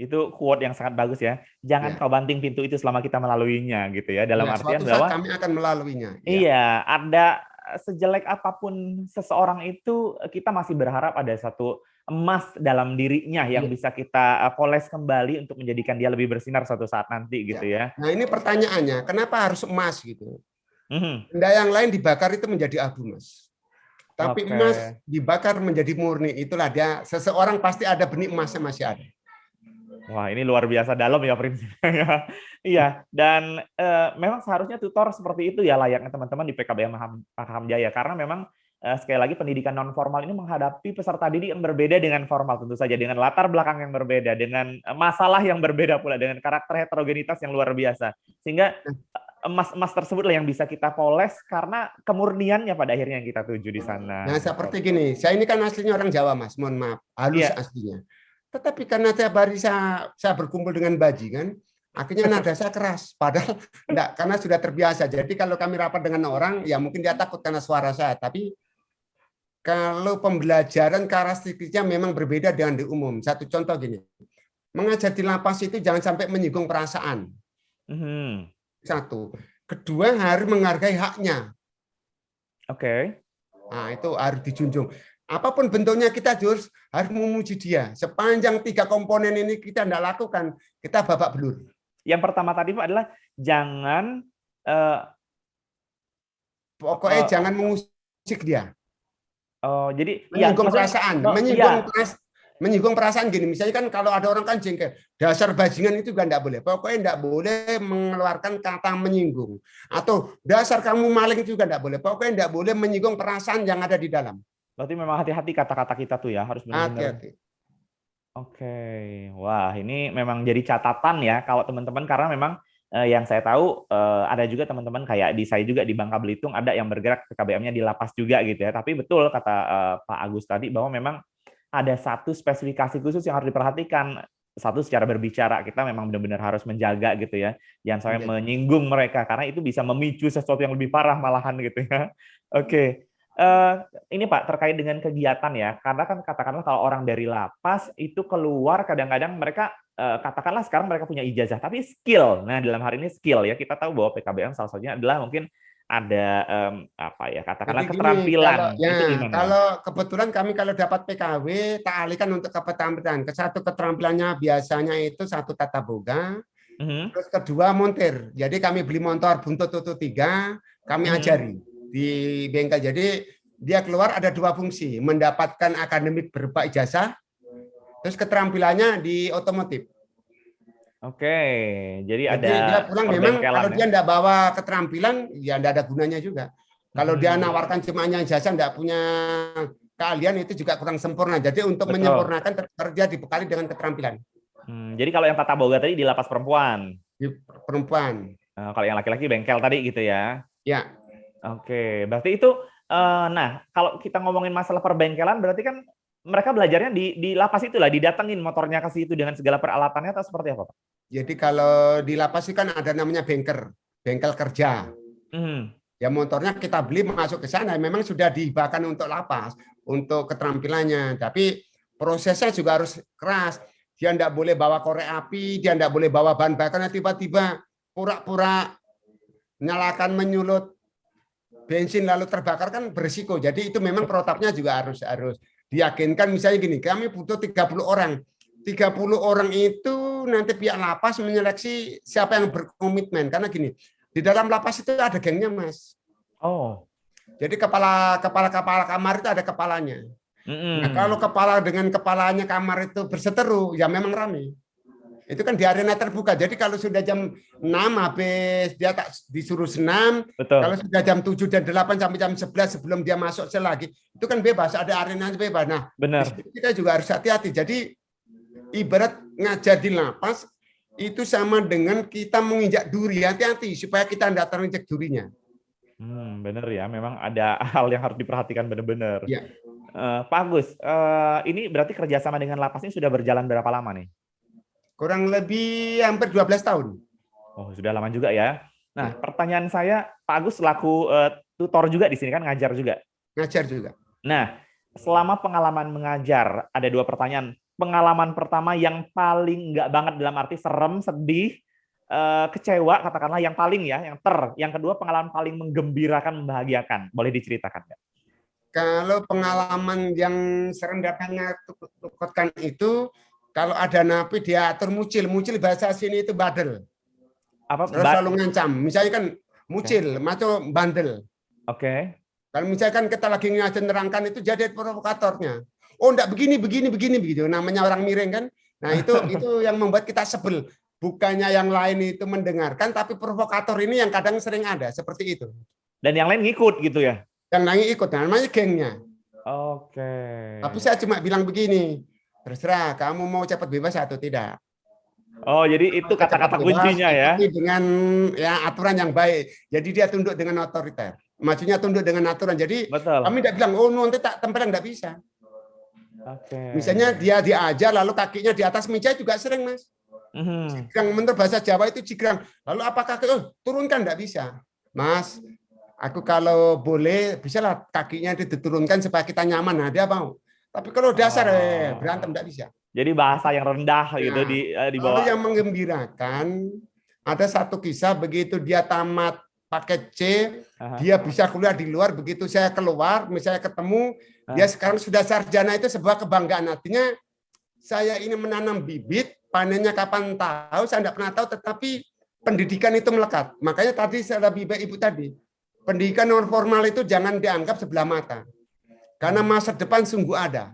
Itu quote yang sangat bagus ya. Jangan Ya. kau banting pintu itu selama kita melaluinya gitu ya. Dalam Ya, artian suatu saat bahwa kami akan melaluinya. Ya. iya, ada sejelek apapun seseorang itu kita masih berharap ada satu emas dalam dirinya yang Ya. bisa kita poles kembali untuk menjadikan dia lebih bersinar suatu saat nanti gitu ya. Nah ini pertanyaannya, kenapa harus emas gitu? Mhm. Benda yang lain dibakar itu menjadi abu, Mas. Tapi Oke. emas dibakar menjadi murni. Itulah dia, seseorang pasti ada benih emasnya masih ada. Wah, ini luar biasa dalam ya prinsipnya. Iya, dan memang seharusnya tutor seperti itu ya layaknya teman-teman di PKBM Hakam Jaya karena memang sekali lagi pendidikan non formal ini menghadapi peserta didik yang berbeda dengan formal tentu saja dengan latar belakang yang berbeda, dengan masalah yang berbeda pula, dengan karakter heterogenitas yang luar biasa. Sehingga emas-emas tersebutlah yang bisa kita poles karena kemurniannya pada akhirnya yang kita tuju di sana. Nah seperti gini, saya ini kan aslinya orang Jawa, Mas, mohon maaf, halus Iya. aslinya. Tetapi karena tiap hari saya berkumpul dengan bajingan, akhirnya nada saya keras. Padahal enggak, karena sudah terbiasa. Jadi kalau kami rapat dengan orang, ya mungkin dia takut karena suara saya. Tapi kalau pembelajaran karakteristiknya memang berbeda dengan di umum. Satu contoh gini, mengajar di lapas itu jangan sampai menyinggung perasaan. Mhm. Satu. Kedua, harus menghargai haknya. Oke. Nah, itu harus dijunjung. Apapun bentuknya kita harus memuji dia. Sepanjang 3 komponen ini kita tidak lakukan, kita babak belur. Yang pertama tadi Pak adalah jangan Pokoknya jangan mengusik dia. jadi Menyinggung maksudnya perasaan, iya, menyinggung perasaan gini. Misalnya kan kalau ada orang kan jengkel, dasar bajingan itu juga tidak boleh. Pokoknya tidak boleh mengeluarkan kata menyinggung. Atau dasar kamu maling juga tidak boleh. Pokoknya tidak boleh menyinggung perasaan yang ada di dalam. berarti memang hati-hati kata-kata kita tuh ya, harus benar-benar. Hati-hati. Oke. Wah, ini memang jadi catatan ya kalau teman-teman karena memang yang saya tahu ada juga teman-teman kayak di saya juga di Bangka Belitung ada yang bergerak PKBM-nya di lapas juga gitu ya. Tapi betul kata Pak Agus tadi bahwa memang ada satu spesifikasi khusus yang harus diperhatikan. Satu secara berbicara kita memang benar-benar harus menjaga gitu ya. Jangan sampai menyinggung mereka karena itu bisa memicu sesuatu yang lebih parah malahan gitu ya. Oke. Ini Pak terkait dengan kegiatan ya, karena kan katakanlah kalau orang dari lapas itu keluar kadang-kadang mereka katakanlah sekarang mereka punya ijazah, tapi skill. Nah, dalam hari ini skill ya, kita tahu bahwa PKBM salah satunya adalah mungkin ada apa ya, katakanlah Jadi gini, keterampilan. Itu gimana, Bang? kalau kebetulan kami kalau dapat PKW, tak alihkan untuk keterampilan. Satu keterampilannya biasanya itu satu tata boga, Mhm. terus kedua montir. Jadi kami beli motor buntut tutu 3, kami ajari di bengkel. Jadi dia keluar ada 2 fungsi, mendapatkan akademik berupa ijazah, terus keterampilannya di otomotif. Oke, jadi Jadi ada dia pulang memang perbengkelan kalau ya. dia tidak bawa keterampilan, ya tidak ada gunanya juga. Kalau dia Mhm. nawarkan cuma hanya ijazah, tidak punya keahlian, itu juga kurang sempurna. Jadi untuk Betul. menyempurnakan kerja dibekali dengan keterampilan. Jadi kalau yang tata boga tadi di lapas perempuan. Di perempuan. Kalau yang laki-laki bengkel tadi gitu ya. Ya, Oke, berarti itu nah, kalau kita ngomongin masalah perbengkelan berarti kan mereka belajarnya di lapas itulah, didatengin motornya ke situ dengan segala peralatannya atau seperti apa, Pak? jadi kalau di lapas itu kan ada namanya bengkel kerja. Mhm. Ya motornya kita beli masuk ke sana, memang sudah dihibahkan untuk lapas, untuk keterampilannya. Tapi prosesnya juga harus keras. Dia tidak boleh bawa korek api, dia tidak boleh bawa bahan bakar, tiba-tiba pura-pura nyalakan menyulut bensin lalu terbakar kan berisiko. Jadi itu memang protapnya juga harus diyakinkan. Misalnya gini, kami butuh 30 orang. 30 orang itu nanti pihak lapas menyeleksi siapa yang berkomitmen. Karena gini, di dalam lapas itu ada gengnya, Mas. Oh. Jadi kepala kamar itu ada kepalanya. Nah, kalau kepala dengan kepalanya kamar itu berseteru, ya memang ramai. Itu kan di arena terbuka. Jadi kalau sudah jam 6 habis dia tak disuruh senam. Betul. Kalau sudah jam 7 dan 8 sampai jam 11 sebelum dia masuk sel lagi, itu kan bebas, ada arena bebas. Nah, Benar. kita juga harus hati-hati. Jadi ibarat ngajar di lapas itu sama dengan kita menginjak duri. Hati-hati supaya kita tidak terinjak durinya. Benar ya, memang ada hal yang harus diperhatikan benar-benar. Ya. Pak Agus, ini berarti kerjasama dengan lapas ini sudah berjalan berapa lama nih? Kurang lebih hampir 12 tahun. Oh, sudah lama juga ya. Nah, pertanyaan saya, Pak Agus selaku tutor juga di sini kan, ngajar juga. Ngajar juga. Nah, selama pengalaman mengajar, ada 2 pertanyaan. Pengalaman pertama yang paling nggak banget dalam arti serem, sedih, kecewa, katakanlah yang paling ya, Yang kedua pengalaman paling menggembirakan, membahagiakan. Boleh diceritakan nggak? Kalau pengalaman yang sering datangnya tukutkan itu, kalau ada napi dia atur mucil bahasa sini itu badel. Apa? Selalu ngancam. Misalnya kan mucil, macam bandel. Oke. Kalau misalkan kita lagi nerangkan itu jadi provokatornya. Oh, enggak begini begitu. Namanya orang miring kan. Nah, itu yang membuat kita sebel. Bukannya yang lain itu mendengarkan, tapi provokator ini yang kadang sering ada seperti itu. Dan yang lain ngikut gitu ya? Yang lain ikut, namanya gengnya. Oke. Tapi saya cuma bilang begini, terserah kamu mau cepat bebas atau tidak. Oh, jadi itu kata-kata kuncinya ya? Tapi dengan ya aturan yang baik. Jadi dia tunduk dengan otoriter. Maksudnya tunduk dengan aturan. Jadi Betul. kami tidak bilang, oh nanti tak tempeleng, tidak bisa. Oke. Misalnya dia diajar lalu kakinya di atas meja juga sering, Mas. Jigrang, menurut bahasa Jawa itu jigrang. Lalu apakah turunkan? Tidak bisa. Mas, aku kalau boleh, bisalah kakinya diturunkan supaya kita nyaman. Nah, dia mau. Tapi kalau dasar berantem tidak bisa. Jadi bahasa yang rendah gitu di bawah. Lalu yang menggembirakan, ada satu kisah begitu dia tamat paket C, dia bisa kuliah di luar. Begitu saya keluar, misalnya ketemu, dia sekarang sudah sarjana, itu sebuah kebanggaan. Artinya saya ini menanam bibit, panennya kapan tahu, saya tidak pernah tahu, tetapi pendidikan itu melekat. Makanya tadi saya lebih baik Ibu tadi, pendidikan non formal itu jangan dianggap sebelah mata. Karena masa depan sungguh ada.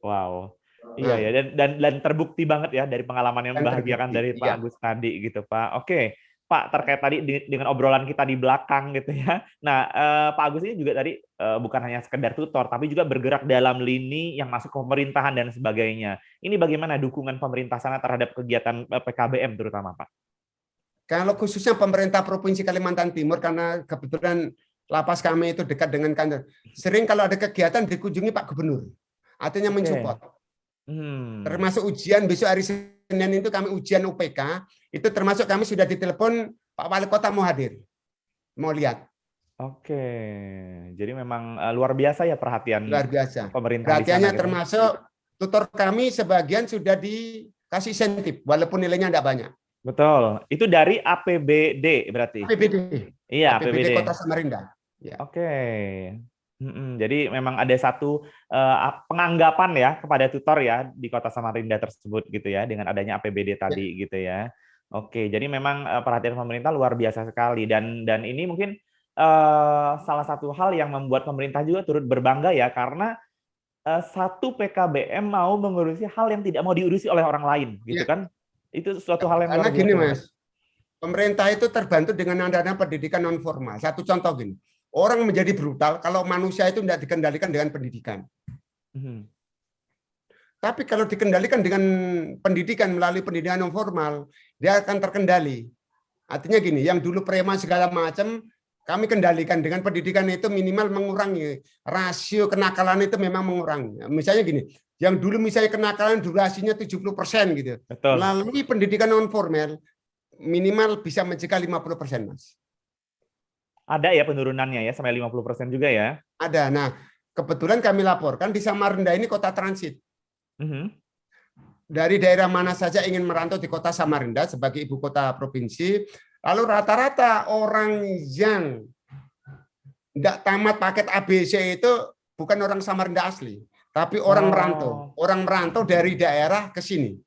Wow. Iya ya, dan terbukti banget ya dari pengalaman yang membahagiakan dari Pak Agus tadi gitu, Pak. Oke, Pak, terkait tadi dengan obrolan kita di belakang gitu ya. Nah, Pak Agus ini juga tadi bukan hanya sekedar tutor, tapi juga bergerak dalam lini yang masuk ke pemerintahan dan sebagainya. Ini bagaimana dukungan pemerintah sana terhadap kegiatan PKBM terutama, Pak? Kalau khususnya pemerintah Provinsi Kalimantan Timur, karena kebetulan lapas kami itu dekat dengan kantor, sering kalau ada kegiatan dikunjungi Pak Gubernur. Artinya mensupport. Termasuk ujian besok hari Senin itu kami ujian UPK, itu termasuk kami sudah ditelepon Pak Wali Kota mau hadir, mau lihat. Oke, jadi memang luar biasa ya perhatian luar biasa. pemerintah. Perhatiannya di sana, termasuk tutor kami sebagian sudah dikasih insentif, walaupun nilainya tidak banyak. Betul. Itu dari APBD berarti. APBD, Iya, APBD APBD. Kota Samarinda. Ya. Oke. Jadi memang ada satu penganggapan ya kepada tutor ya di Kota Samarinda tersebut gitu ya dengan adanya APBD tadi gitu ya. Oke, jadi memang perhatian pemerintah luar biasa sekali dan ini mungkin salah satu hal yang membuat pemerintah juga turut berbangga ya karena satu PKBM mau mengurusi hal yang tidak mau diurusi oleh orang lain gitu kan. Itu suatu hal yang Karena luar gini biasa. Mas, pemerintah itu terbantu dengan adanya pendidikan non formal. Satu contoh gini, orang menjadi brutal kalau manusia itu tidak dikendalikan dengan pendidikan. Tapi kalau dikendalikan dengan pendidikan melalui pendidikan non formal, dia akan terkendali. Artinya gini, yang dulu preman segala macam, kami kendalikan dengan pendidikan itu minimal mengurangi rasio kenakalan itu memang mengurangi. Misalnya gini, yang dulu misalnya kenakalan durasinya 70% gitu. Betul. Melalui pendidikan non formal minimal bisa mencegah 50%, Mas. Ada ya penurunannya ya sampai 50% juga ya? Ada. Nah, kebetulan kami laporkan di Samarinda ini kota transit. Dari daerah mana saja ingin merantau di kota Samarinda sebagai ibu kota provinsi, lalu rata-rata orang yang tidak tamat paket ABC itu bukan orang Samarinda asli, tapi orang merantau. Orang merantau dari daerah ke sini.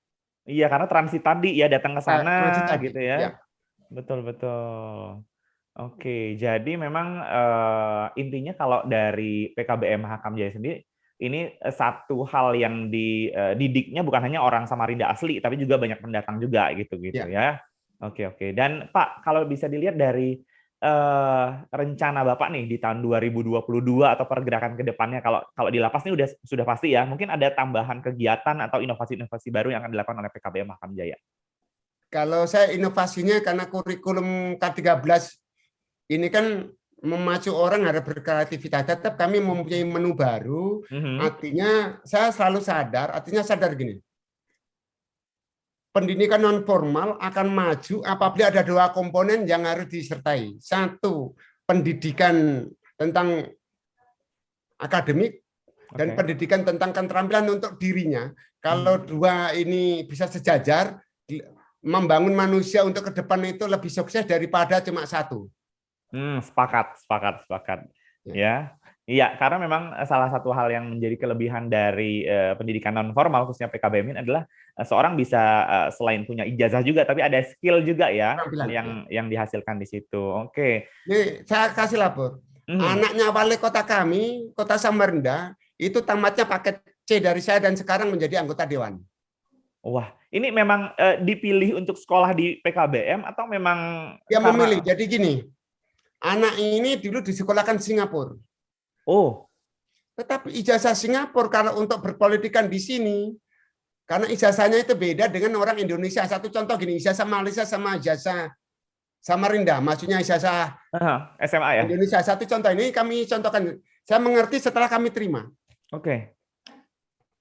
Iya, karena transit tadi ya datang ke sana tadi, gitu ya. Ya. Betul. Oke, jadi memang intinya kalau dari PKBM Hakam Jaya sendiri ini satu hal yang dididiknya bukan hanya orang Samarinda asli, tapi juga banyak pendatang juga gitu ya. Oke. Dan Pak, kalau bisa dilihat dari rencana Bapak nih di tahun 2022 atau pergerakan ke depannya, kalau di lapas ini sudah pasti ya, mungkin ada tambahan kegiatan atau inovasi-inovasi baru yang akan dilakukan oleh PKBM Hakam Jaya. Kalau saya inovasinya karena kurikulum K13 ini kan memacu orang harus berkreativitas. Tetap kami mempunyai menu baru. Artinya saya selalu sadar gini. Pendidikan non formal akan maju apabila ada dua komponen yang harus disertai. Satu, pendidikan tentang akademik dan pendidikan tentang keterampilan untuk dirinya. Kalau dua ini bisa sejajar, membangun manusia untuk ke depan itu lebih sukses daripada cuma satu. Sepakat. Ya. Iya, karena memang salah satu hal yang menjadi kelebihan dari pendidikan non formal khususnya PKBM ini adalah seorang bisa selain punya ijazah juga, tapi ada skill juga ya yang dihasilkan di situ. Oke. Nih, saya kasih lapor. Anaknya wali kota kami, Kota Samarinda, itu tamatnya paket C dari saya dan sekarang menjadi anggota dewan. Wah, ini memang dipilih untuk sekolah di PKBM atau memang dia memilih? Jadi gini. Anak ini dulu disekolahkan Singapura. Tetapi ijazah Singapura kalau untuk berpolitikan di sini, karena ijazahnya itu beda dengan orang Indonesia. Satu contoh gini, ijazah Malaysia sama ijazah Samarinda, maksudnya ijazah SMA ya. Indonesia. Satu contoh ini kami contohkan. Saya mengerti setelah kami terima. Oke.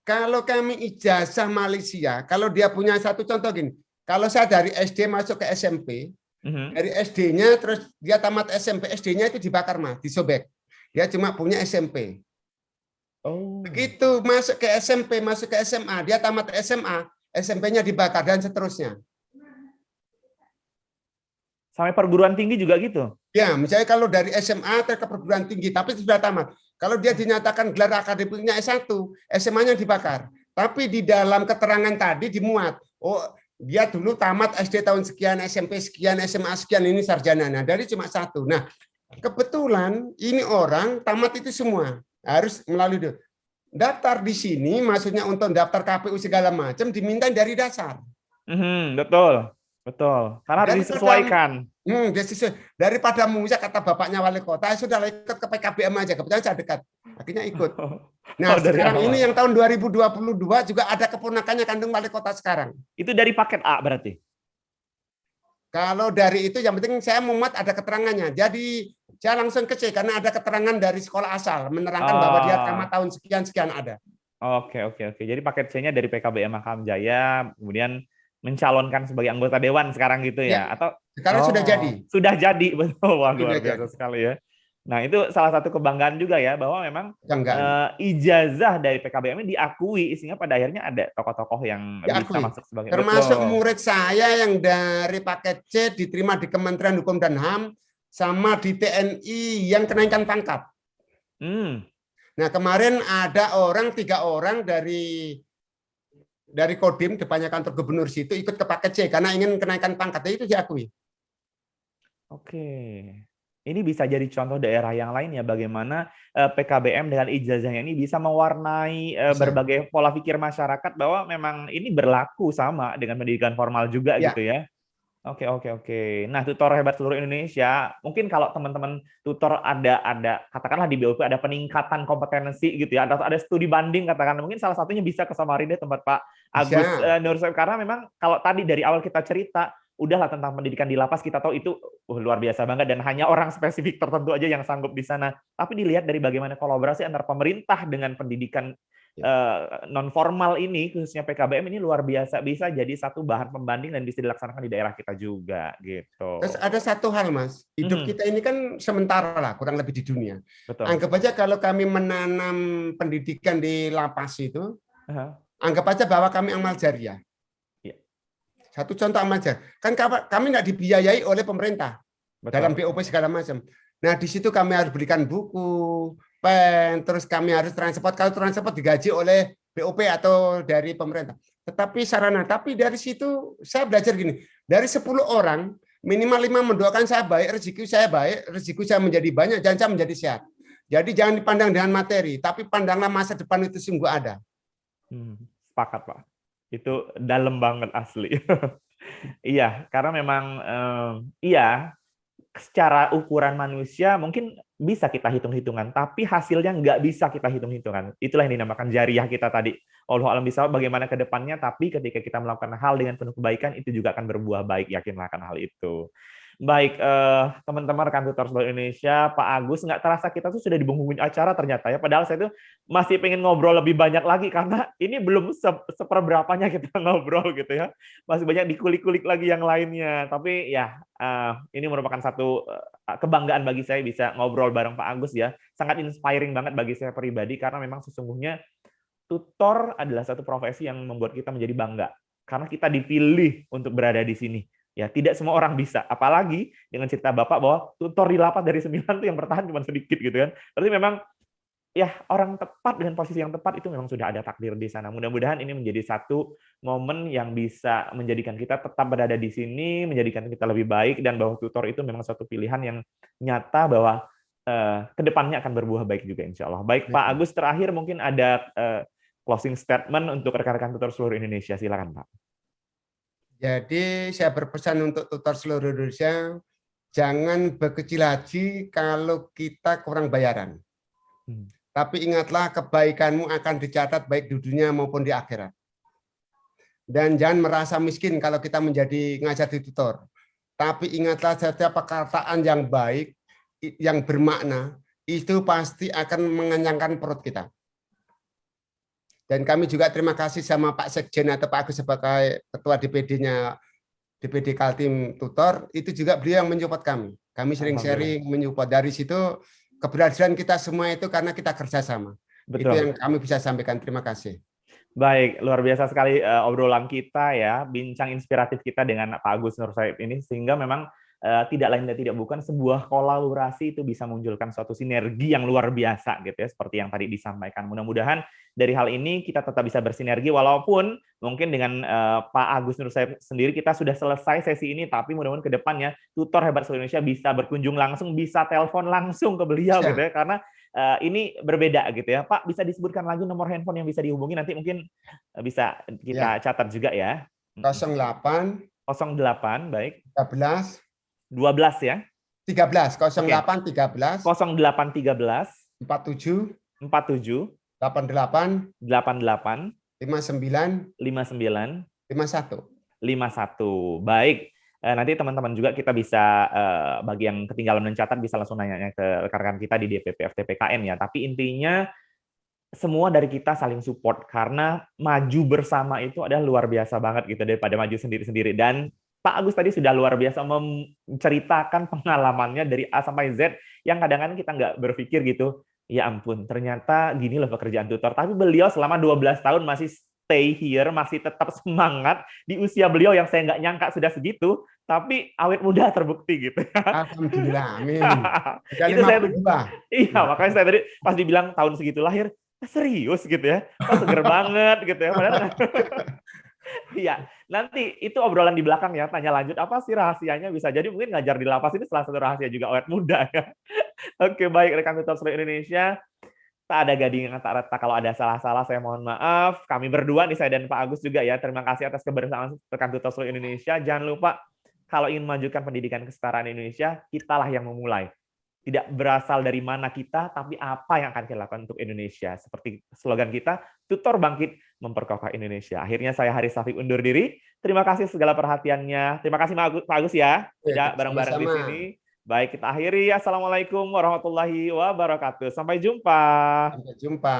Kalau kami ijazah Malaysia, kalau dia punya satu contoh gini, kalau saya dari SD masuk ke SMP. Dari SD-nya terus dia tamat SMP, SD-nya itu dibakar Mas, disobek. Dia cuma punya SMP. Begitu masuk ke SMP, masuk ke SMA, dia tamat SMA, SMP-nya dibakar dan seterusnya. Sampai perguruan tinggi juga gitu? Ya, misalnya kalau dari SMA ke perguruan tinggi, tapi sudah tamat. Kalau dia dinyatakan gelar akademiknya S1, SMA-nya dibakar. Tapi di dalam keterangan tadi dimuat, dia dulu tamat SD tahun sekian, SMP sekian, SMA sekian, ini sarjana. Nah, dari cuma satu. Nah, kebetulan ini orang tamat itu semua. Harus melalui itu. Daftar di sini, maksudnya untuk daftar KPU segala macam, diminta dari dasar. Betul. Karena harus disesuaikan. Daripada musia kata bapaknya wali kota, sudah ikut ke PKBM aja. Kebetulan saya dekat. Akhirnya ikut. Nah, sekarang ini yang tahun 2022 juga ada keponakannya kandung wali kota sekarang. Itu dari paket A berarti? Kalau dari itu yang penting saya memuat ada keterangannya. Jadi saya langsung ke C karena ada keterangan dari sekolah asal menerangkan bahwa dia tamat tahun sekian ada. Oke. Jadi paket C-nya dari PKBM Hakam Jaya, kemudian mencalonkan sebagai anggota dewan sekarang gitu ya? Atau sekarang sudah jadi. Sudah jadi, betul. Wah, luar biasa sekali ya. Nah, itu salah satu kebanggaan juga ya, bahwa memang Kebanggaan. ijazah dari PKBM ini diakui, sehingga pada akhirnya ada tokoh-tokoh yang bisa Diakui. masuk sebagai Termasuk betul. murid saya yang dari paket C diterima di Kementerian Hukum dan HAM sama di TNI yang kenaikan pangkat. Hmm, Nah, kemarin ada 3 orang dari Kodim depannya kantor gubernur situ ikut ke paket C karena ingin kenaikan pangkat, itu diakui. oke. Ini bisa jadi contoh daerah yang lain ya, bagaimana PKBM dengan ijazahnya ini bisa mewarnai Bisa. berbagai pola pikir masyarakat, bahwa memang ini berlaku sama dengan pendidikan formal juga Ya, gitu ya. Oke, oke, oke. Nah, tutor hebat seluruh Indonesia, mungkin kalau teman-teman tutor ada katakanlah di BOP ada peningkatan kompetensi gitu ya, atau ada studi banding katakan, mungkin salah satunya bisa ke Samarinda tempat Pak Agus bisa. Nursaib, karena memang kalau tadi dari awal kita cerita udahlah tentang pendidikan di lapas, kita tahu itu luar biasa banget dan hanya orang spesifik tertentu aja yang sanggup di sana. Tapi dilihat dari bagaimana kolaborasi antar pemerintah dengan pendidikan Ya. non formal ini, khususnya PKBM ini luar biasa, bisa jadi satu bahan pembanding dan bisa dilaksanakan di daerah kita juga Terus gitu. ada satu hal, Mas. Hidup Mhm, kita ini kan sementara lah, kurang lebih di dunia. betul. Anggap aja kalau kami menanam pendidikan di lapas itu, Aha, anggap aja bahwa kami amal jariah. iya, Satu contoh amal jariah. Kan kami nggak dibiayai oleh pemerintah dalam betul. BOP segala macam. Nah, di situ kami harus berikan buku, pen, terus kami harus transport. Kalau transport digaji oleh BOP atau dari pemerintah. Tapi dari situ saya belajar gini, dari 10 orang, minimal 5 mendoakan saya baik, rezeki saya menjadi banyak, dan saya menjadi sehat. Jadi jangan dipandang dengan materi, tapi pandanglah masa depan itu sungguh ada. Hmm, sepakat, Pak. Itu dalam banget asli. Iya, karena memang iya, secara ukuran manusia mungkin bisa kita hitung-hitungan, tapi hasilnya nggak bisa kita hitung-hitungan. Itulah yang dinamakan jariah kita tadi. Allah alam bisa bagaimana ke depannya, tapi ketika kita melakukan hal dengan penuh kebaikan, itu juga akan berbuah baik, yakinlah akan hal itu. Baik, teman-teman rekan tutor seluruh Indonesia, Pak Agus, nggak terasa kita tuh sudah di penghujung acara ternyata ya. Padahal saya tuh masih pengen ngobrol lebih banyak lagi, karena ini belum seperberapanya kita ngobrol gitu ya. Masih banyak dikulik-kulik lagi yang lainnya. Tapi ya, ini merupakan satu kebanggaan bagi saya bisa ngobrol bareng Pak Agus ya. Sangat inspiring banget bagi saya pribadi, karena memang sesungguhnya tutor adalah satu profesi yang membuat kita menjadi bangga. Karena kita dipilih untuk berada di sini. Ya, tidak semua orang bisa. Apalagi dengan cerita Bapak bahwa tutor di lapas dari 9 tuh yang bertahan cuma sedikit gitu kan. Berarti memang ya orang tepat dengan posisi yang tepat itu memang sudah ada takdir di sana. Mudah-mudahan ini menjadi satu momen yang bisa menjadikan kita tetap berada di sini, menjadikan kita lebih baik, dan bahwa tutor itu memang suatu pilihan yang nyata, bahwa kedepannya akan berbuah baik juga insya Allah. Baik Pak Agus, terakhir mungkin ada closing statement untuk rekan-rekan tutor seluruh Indonesia. Silakan Pak. Jadi saya berpesan untuk tutor seluruh Indonesia, jangan berkecil hati kalau kita kurang bayaran. Tapi ingatlah, kebaikanmu akan dicatat baik di dunia maupun di akhirat. Dan jangan merasa miskin kalau kita menjadi ngajar di tutor. Tapi ingatlah, setiap perkataan yang baik, yang bermakna, itu pasti akan mengenyangkan perut kita. Dan kami juga terima kasih sama Pak Sekjen atau Pak Agus sebagai ketua DPD-nya, DPD Kaltim Tutor, itu juga beliau yang menyupport kami. Kami sering sharing, menyupport. Dari situ keberhasilan kita semua itu karena kita kerjasama. Itu Betul. yang kami bisa sampaikan. Terima kasih. Baik, luar biasa sekali obrolan kita ya, bincang inspiratif kita dengan Pak Agus Nursaib ini, sehingga memang tidak lain dan tidak bukan sebuah kolaborasi itu bisa munculkan suatu sinergi yang luar biasa gitu ya, seperti yang tadi disampaikan. Mudah-mudahan dari hal ini kita tetap bisa bersinergi, walaupun mungkin dengan Pak Agus Nursaib sendiri kita sudah selesai sesi ini, tapi mudah-mudahan ke depannya tutor hebat seluruh Indonesia bisa berkunjung langsung, bisa telepon langsung ke beliau gitu ya, karena ini berbeda gitu ya. Pak, bisa disebutkan lagi nomor handphone yang bisa dihubungi, nanti mungkin bisa kita catat juga ya. 08 08, baik. 13 12 ya. 13 Oke. 08 13 08 13 47 47 88 88 59 59 51. 51. Baik. Nanti teman-teman juga kita bisa bagi yang ketinggalan mencatat bisa langsung nanya ke rekan-rekan kita di DPP FTPKN ya. Tapi intinya semua dari kita saling support, karena maju bersama itu adalah luar biasa banget gitu daripada maju sendiri-sendiri. Dan Pak Agus tadi sudah luar biasa menceritakan pengalamannya dari A sampai Z yang kadang-kadang kita nggak berpikir gitu, ya ampun, ternyata gini loh pekerjaan tutor. Tapi beliau selama 12 tahun masih stay here, masih tetap semangat di usia beliau yang saya nggak nyangka sudah segitu, tapi awet muda terbukti gitu. Alhamdulillah, amin. Udah Itu saya 52. iya, makanya saya tadi pas dibilang tahun segitu lahir, serius gitu ya, kok seger banget gitu ya. Padahal iya, nanti itu obrolan di belakang ya, tanya lanjut apa sih rahasianya, bisa jadi mungkin ngajar di lapas ini salah satu rahasia juga awet muda ya. Oke, baik rekan tutor seluruh Indonesia, tak ada gading yang tak retak, kalau ada salah-salah saya mohon maaf. Kami berdua nih, saya dan Pak Agus juga ya, terima kasih atas kebersamaan rekan tutor seluruh Indonesia. Jangan lupa kalau ingin memajukan pendidikan kesetaraan Indonesia, kitalah yang memulai. Tidak berasal dari mana kita, tapi apa yang akan kita lakukan untuk Indonesia. Seperti slogan kita, tutor bangkit, memperkokoh Indonesia. Akhirnya saya Haris Safik undur diri. Terima kasih segala perhatiannya. Terima kasih Pak Agus ya, sudah bareng-bareng di sini. Baik, kita akhiri. Assalamualaikum warahmatullahi wabarakatuh. Sampai jumpa. Sampai jumpa.